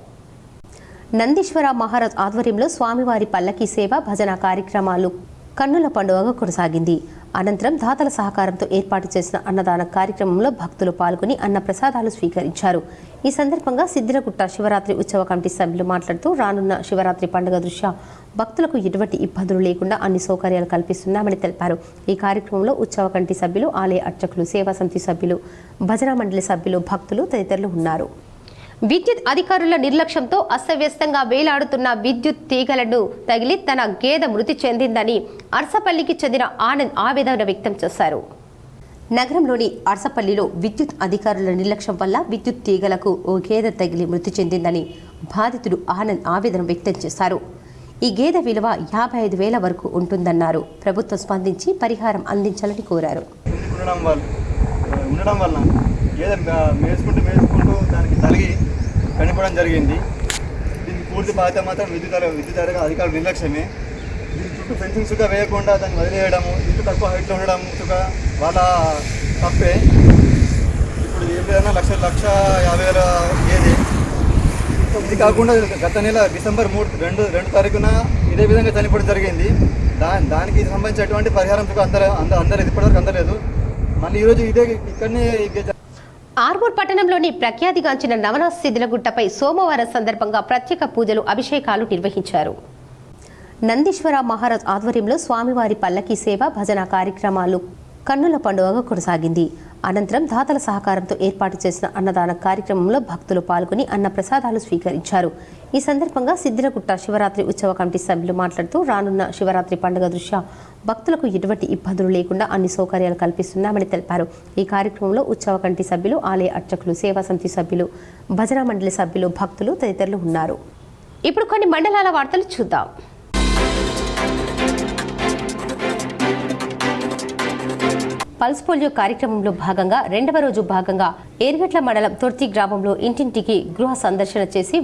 నందీశ్వర మహారాజ్ ఆధ్వర్యంలో స్వామివారి పల్లకీ సేవ, భజన కార్యక్రమాలు కన్నుల పండుగగా కొనసాగింది. అనంతరం దాతల సహకారంతో ఏర్పాటు చేసిన అన్నదాన కార్యక్రమంలో భక్తులు పాల్గొని అన్న ప్రసాదాలు స్వీకరించారు. ఈ సందర్భంగా సిద్ధిలగుట్ట శివరాత్రి ఉత్సవ కమిటీ సభ్యులు మాట్లాడుతూ రానున్న శివరాత్రి పండుగ దృష్ట్యా భక్తులకు ఎటువంటి ఇబ్బందులు లేకుండా అన్ని సౌకర్యాలు కల్పిస్తున్నామని తెలిపారు. ఈ కార్యక్రమంలో ఉత్సవ కమిటీ సభ్యులు, ఆలయ అర్చకులు, సేవా సమితి సభ్యులు, భజన మండలి సభ్యులు, భక్తులు తదితరులు ఉన్నారు. విద్యుత్ అధికారుల నిర్లక్ష్యంతో అస్తవ్యస్తంగా వేలాడుతున్న విద్యుత్ తీగలను తగిలి తన గేదె మృతి చెందిందని అర్సపల్లికి చెందిన ఆనంద్ ఆవేదన వ్యక్తం చేశారు. నగరంలోని అర్సపల్లిలో విద్యుత్ అధికారుల నిర్లక్ష్యం వల్ల విద్యుత్ తీగలకు ఓ గేదె తగిలి మృతి చెందిందని బాధితుడు ఆనంద్ ఆవేదన వ్యక్తం చేశారు. ఈ గేదె విలువ 55,000 వరకు ఉంటుందన్నారు. ప్రభుత్వం స్పందించి పరిహారం అందించాలని కోరారు. ఉండడం వల్ల గేదె మేసుకుంటూ దానికి తలిగి చనిపోవడం జరిగింది. దీనికి పూర్తి బాధ్యత మాత్రం విద్యుత్ అధికారుల నిర్లక్ష్యమే. దీని చుట్టూ ఫెన్సింగ్స్గా వేయకుండా దాన్ని వదిలేయడము, ఇంటి తక్కువ హైట్లో ఉండడం వాళ్ళ తప్పే. ఇప్పుడు ఏదైనా 1,50,000 గేదె. ఇది కాకుండా గత నెల డిసెంబర్ 2 తారీఖున ఇదే విధంగా చనిపోవడం జరిగింది. దానికి సంబంధించినటువంటి పరిహారం అందరూ ఇప్పటివరకు అందలేదు. మళ్ళీ ఈరోజు ఇదే ఇక్కడనే ఆర్మూర్ పట్టణంలోని ప్రఖ్యాతిగాంచిన నవనాథ్ సిద్ధిలగుట్టపై సోమవారం సందర్భంగా ప్రత్యేక పూజలు, అభిషేకాలు నిర్వహించారు. నందీశ్వర మహారాజ్ ఆధ్వర్యంలో స్వామివారి పల్లకీ సేవ, భజన కార్యక్రమాలు కన్నుల పండుగగా కొనసాగింది. అనంతరం దాతల సహకారంతో ఏర్పాటు చేసిన అన్నదాన కార్యక్రమంలో భక్తులు పాల్గొని అన్న ప్రసాదాలు స్వీకరించారు. ఈ సందర్భంగా సిద్ధిలగుట్ట శివరాత్రి ఉత్సవ కమిటీ సభ్యులు మాట్లాడుతూ రానున్న శివరాత్రి పండుగ దృష్ట్యా భక్తులకు ఎటువంటి ఇబ్బందులు లేకుండా అన్ని సౌకర్యాలు కల్పిస్తున్నామని తెలిపారు. ఈ కార్యక్రమంలో ఉత్సవ కమిటీ సభ్యులు, ఆలయ అర్చకులు, సేవా సమితి సభ్యులు, భజన మండలి సభ్యులు, భక్తులు తదితరులు ఉన్నారు. ఇప్పుడు కొన్ని మండలాల వార్తలు చూద్దాం. పల్స్ పోలియో కార్యక్రమంలో భాగంగా 2వ రోజు భాగంగా ఏర్గట్ల మండలం తొర్తి గ్రామంలో ఇంటింటికి గృహ సందర్శన చేసి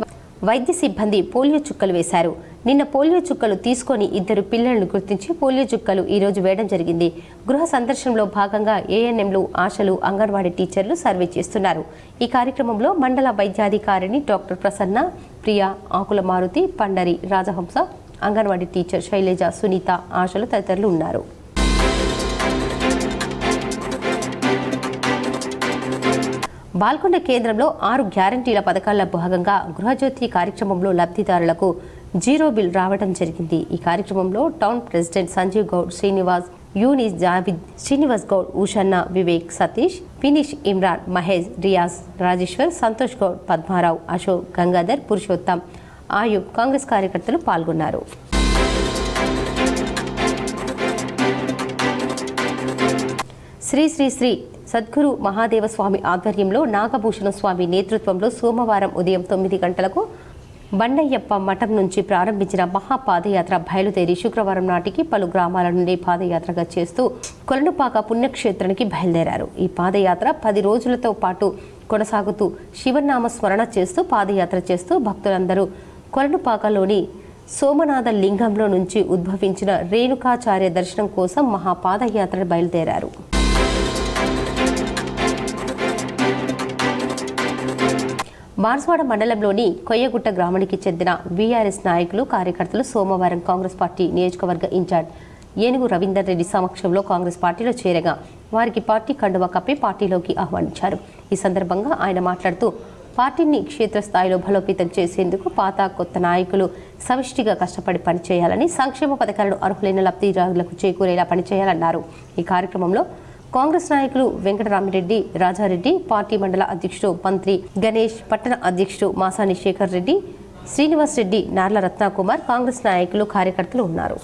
వైద్య సిబ్బంది పోలియో చుక్కలు వేశారు. నిన్న పోలియో చుక్కలు తీసుకొని 2 పిల్లలను గుర్తించి పోలియో చుక్కలు ఈ రోజు వేయడం జరిగింది. గృహ సందర్శనలో భాగంగా ఏఎన్ఎంలు, ఆశలు, అంగన్వాడీ టీచర్లు సర్వే చేస్తున్నారు. ఈ కార్యక్రమంలో మండల వైద్యాధికారిని డాక్టర్ ప్రసన్న, ప్రియా, ఆకుల మారుతి, పండరి, రాజహంస, అంగన్వాడీ టీచర్ శైలజ, సునీత, ఆశలు తదితరులు ఉన్నారు. బాల్కొండ కేంద్రంలో 6 గ్యారంటీల పథకాల భాగంగా గృహజ్యోతి కార్యక్రమంలో లబ్ధిదారులకు 0 బిల్ రావడం జరిగింది. ఈ కార్యక్రమంలో టౌన్ ప్రెసిడెంట్ సంజీవ్ గౌడ్, శ్రీనివాస్, యూనిస్, జావిద్, శ్రీనివాస్ గౌడ్, ఊషన్న, వివేక్, సతీష్, ఫినిష్, ఇమ్రాన్, మహేష్, రియాజ్, రాజేశ్వర్, సంతోష్ గౌడ్, పద్మారావు, అశోక్, గంగాధర్, పురుషోత్తం, ఆయుబ్ కాంగ్రెస్ కార్యకర్తలు పాల్గొన్నారు. శ్రీ శ్రీ శ్రీ సద్గురు మహాదేవ స్వామి ఆధ్వర్యంలో నాగభూషణ స్వామి నేతృత్వంలో సోమవారం ఉదయం 9 గంటలకు బండయ్యప్ప మఠం నుంచి ప్రారంభించిన మహాపాదయాత్ర బయలుదేరి శుక్రవారం నాటికి పలు గ్రామాల నుండి పాదయాత్రగా చేస్తూ కొలనుపాక పుణ్యక్షేత్రానికి బయలుదేరారు. ఈ పాదయాత్ర 10 రోజులతో పాటు కొనసాగుతూ శివనామ స్మరణ చేస్తూ పాదయాత్ర చేస్తూ భక్తులందరూ కొలనుపాకలోని సోమనాథ లింగంలో నుంచి ఉద్భవించిన రేణుకాచార్య దర్శనం కోసం మహాపాదయాత్ర బయలుదేరారు. బాన్స్వాడ మండలంలోని కొయ్యగుట్ట గ్రామానికి చెందిన వీఆర్ఎస్ నాయకులు, కార్యకర్తలు సోమవారం కాంగ్రెస్ పార్టీ నియోజకవర్గ ఇన్ఛార్జ్ ఏనుగు రవీందర్ రెడ్డి సమక్షంలో కాంగ్రెస్ పార్టీలో చేరగా వారికి పార్టీ కండువా కప్పి పార్టీలోకి ఆహ్వానించారు. ఈ సందర్భంగా ఆయన మాట్లాడుతూ పార్టీని క్షేత్రస్థాయిలో బలోపేతం చేసేందుకు పాత, కొత్త నాయకులు సమిష్టిగా కష్టపడి పనిచేయాలని, సంక్షేమ పథకాలను అర్హులైన లబ్ధిదారులకు చేకూరేలా పనిచేయాలన్నారు. ఈ కార్యక్రమంలో కాంగ్రెస్ నాయకులు వెంకటరామిరెడ్డి, రాజారెడ్డి, పార్టీ మండల అధ్యక్షుడు మంత్రి గణేష్, పట్టణ అధ్యక్షుడు మాసాని శేఖర్ రెడ్డి, శ్రీనివాస్ రెడ్డి, నార్ల రత్నకుమార్, కాంగ్రెస్ నాయకులు, కార్యకర్తలు ఉన్నారు.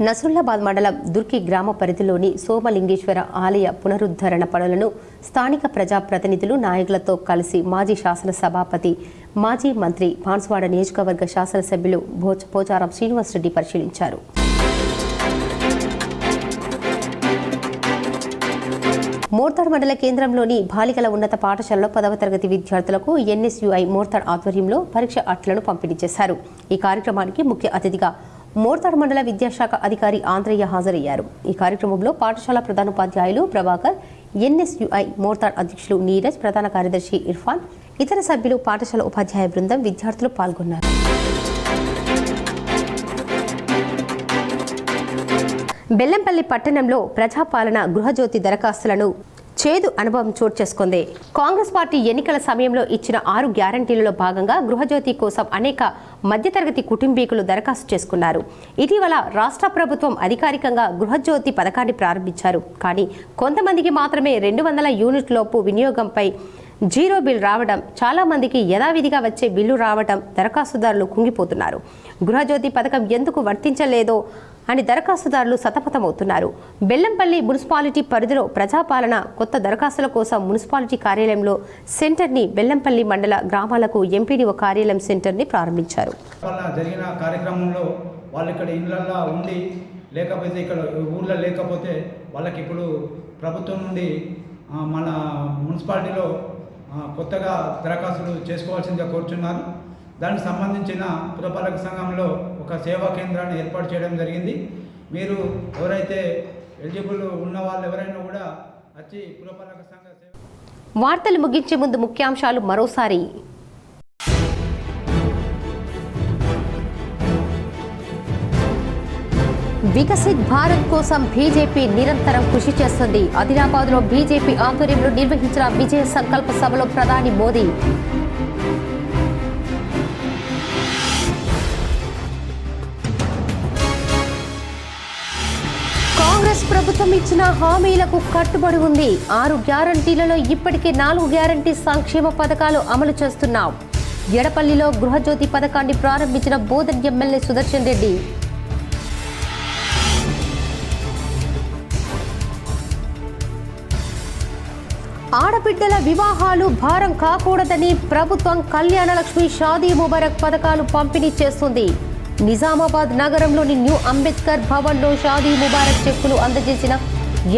నసరుల్లాబాద్ మండలం దుర్కి గ్రామ పరిధిలోని సోమలింగేశ్వర ఆలయ పునరుద్ధరణ పనులను స్థానిక ప్రజాప్రతినిధులు, నాయకులతో కలిసి మాజీ శాసనసభాపతి, మాజీ మంత్రి, బాన్సువాడ నియోజకవర్గ శాసనసభ్యులు పోచారం శ్రీనివాసరెడ్డి పరిశీలించారు. మోర్తాడ్ మండల కేంద్రంలోని బాలికల ఉన్నత పాఠశాలలో 10వ తరగతి విద్యార్థులకు NSUI మోర్తాడ్ ఆధ్వర్యంలో పరీక్ష అట్లను పంపిణీ చేశారు. ఈ కార్యక్రమానికి ముఖ్య అతిథిగా మోర్తాడ్ మండల విద్యాశాఖ అధికారి ఆంధ్రయ్య హాజరయ్యారు. ఈ కార్యక్రమంలో పాఠశాల ప్రధానోపాధ్యాయులు ప్రభాకర్, NSUI మోర్తాడ్ అధ్యక్షులు నీరజ్, ప్రధాన కార్యదర్శి ఇర్ఫాన్, ఇతర సభ్యులు, పాఠశాల ఉపాధ్యాయ బృందం, విద్యార్థులు పాల్గొన్నారు. బెల్లంపల్లి పట్టణంలో ప్రజాపాలన గృహజ్యోతి దరఖాస్తులను చేదు అనుభవం చోటు చేసుకుంది. కాంగ్రెస్ పార్టీ ఎన్నికల సమయంలో ఇచ్చిన 6 గ్యారంటీలలో భాగంగా గృహజ్యోతి కోసం అనేక మధ్యతరగతి కుటుంబీకులు దరఖాస్తు చేసుకున్నారు. ఇటీవల రాష్ట్ర ప్రభుత్వం అధికారికంగా గృహజ్యోతి పథకాన్ని ప్రారంభించారు. కానీ కొంతమందికి మాత్రమే 200 యూనిట్లలోపు వినియోగంపై జీరో బిల్ రావడం, చాలా మందికి యథావిధిగా వచ్చే బిల్లు రావడం దరఖాస్తుదారులు కుంగిపోతున్నారు. గృహజ్యోతి పథకం ఎందుకు వర్తించలేదో అని దరఖాస్తుదారులు సతమతమవుతున్నారు. బెల్లంపల్లి మున్సిపాలిటీ పరిధిలో ప్రజాపాలన కొత్త దరఖాస్తుల కోసం మున్సిపాలిటీ కార్యాలయంలో సెంటర్ని, బెల్లంపల్లి మండల గ్రామాలకు ఎంపీడీఓ కార్యాలయం సెంటర్ని ప్రారంభించారు. జరిగిన కార్యక్రమంలో వాళ్ళు ఇక్కడ ఇళ్లలో ఉండి లేకపోతే ఇక్కడ ఊళ్ళో లేకపోతే వాళ్ళకి ఇప్పుడు ప్రభుత్వం నుండి మన మున్సిపాలిటీలో కొత్తగా దరఖాస్తులు చేసుకోవాల్సిందిగా కోరుచున్నారు. దానికి సంబంధించిన పురపాలక సంఘంలో ఒక సేవా కేంద్రాన్ని ఏర్పాటు చేయడం జరిగింది. మీరు ఎవరైతే ఎలిజిబుల్ ఉన్న వాళ్ళు ఎవరైనా కూడా వచ్చి పురపాలక సంఘ వార్తలు ముగించే ముందు ముఖ్యాంశాలు మరోసారి. వికసిత్ భారత్ కోసం బీజేపీ నిరంతరం కృషి చేస్తుంది. ఆదిలాబాద్లో బీజేపీ ఆధ్వర్యంలో నిర్వహించిన విజయ సంకల్ప సభలో ప్రధాని మోదీ. కాంగ్రెస్ ప్రభుత్వం ఇచ్చిన హామీలకు కట్టుబడి ఉంది. 6 గ్యారంటీలలో ఇప్పటికే 4 గ్యారంటీ సంక్షేమ పథకాలు అమలు చేస్తున్నాం. ఎడపల్లిలో గృహజ్యోతి పథకాన్ని ప్రారంభించిన బోధన్ ఎమ్మెల్యే సుదర్శన్ రెడ్డి. ఆడబిడ్డల వివాహాలు భారం కాకూడదని ప్రభుత్వం కళ్యాణలక్ష్మి, షాదీ ముబారక్ పథకాలు పంపిణీ చేస్తుంది. నిజామాబాద్ నగరంలోని న్యూ అంబేద్కర్ భవన్లో షాదీ ముబారక్ చెక్కులు అందజేసిన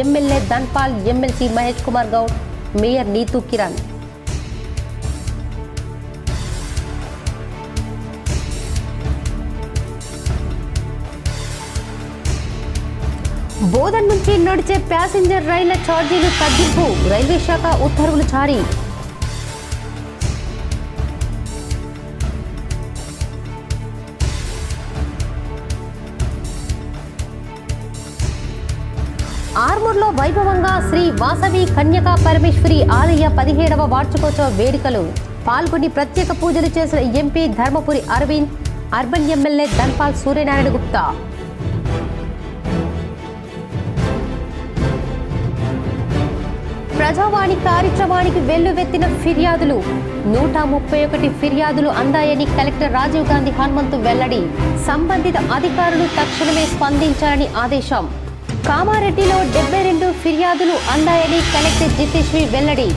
MLA Dhanpal, MLC Mahesh Kumar Goud, mayor Neetu Kiran. Bodhan నుంచి నడిచే ప్యాసింజర్ రైళ్ల ఛార్జీలు తగ్గింపు, రైల్వే శాఖ ఉత్తర్వులు జారీ. ఆర్మూర్లో వైభవంగా శ్రీ వాసవి కన్యకా పరమేశ్వరి ఆలయ 17వ వార్షికోత్సవ వేడుకలు. పాల్గొని ప్రత్యేక పూజలు చేసిన MP Dharmapuri Arvind, urban MLA Dhanpal Suryanarayana Gupta. Prajavani కార్యక్రమానికి వెల్లువెత్తిన ఫిర్యాదులు. 131 ఫిర్యాదులు అందాయని కలెక్టర్ రాజీవ్ గాంధీ హనుమంతు వెల్లడి. సంబంధిత అధికారులు తక్షణమే స్పందించాలని ఆదేశం. కామారెడ్డిలో 72 ఫిర్యాదులు అందాయని కలెక్టర్ జితేశ్వరి వెల్లడి.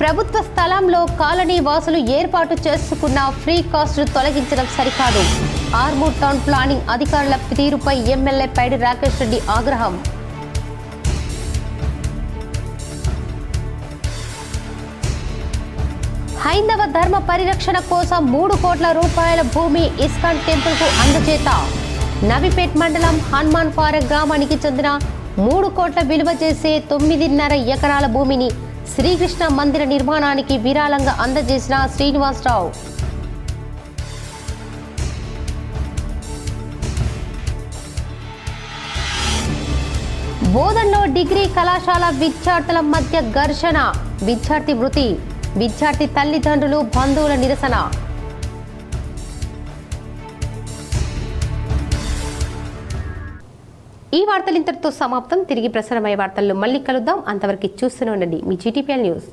ప్రభుత్వ స్థలంలో కాలనీ వాసులు ఏర్పాటు చేసుకున్న ఫ్రీ కాస్ట్ తొలగించడం సరికాదు. ఆర్మూర్ టౌన్ ప్లానింగ్ అధికారుల తీరుపై ఎమ్మెల్యే పైడి రాకేష్ రెడ్డి ఆగ్రహం. హైందవ ధర్మ పరిరక్షణ కోసం 3 కోట్ల రూపాయల భూమి ఇస్కాన్ టెంపుల్ కు అందజేత. నవిపేట్ మండలం హనుమాన్ ఫారెక్ గ్రామానికి చెందిన 3 కోట్ల విలువ చేసే 9.5 ఎకరాల భూమిని శ్రీకృష్ణ మందిర నిర్మాణానికి విరాళంగా అందజేసిన శ్రీనివాసరావు. బోధన్లో డిగ్రీ కళాశాల విద్యార్థుల మధ్య ఘర్షణ, విద్యార్థి మృతి. విద్యార్థి తల్లిదండ్రులు, బంధువుల నిరసన. ఈ వార్తలు ఇంతటితో సమాప్తం. తిరిగి ప్రసారమయ్యే వార్తల్లో మళ్ళీ కలుద్దాం. అంతవరకు చూస్తూనే ఉండండి మీ GTPL న్యూస్.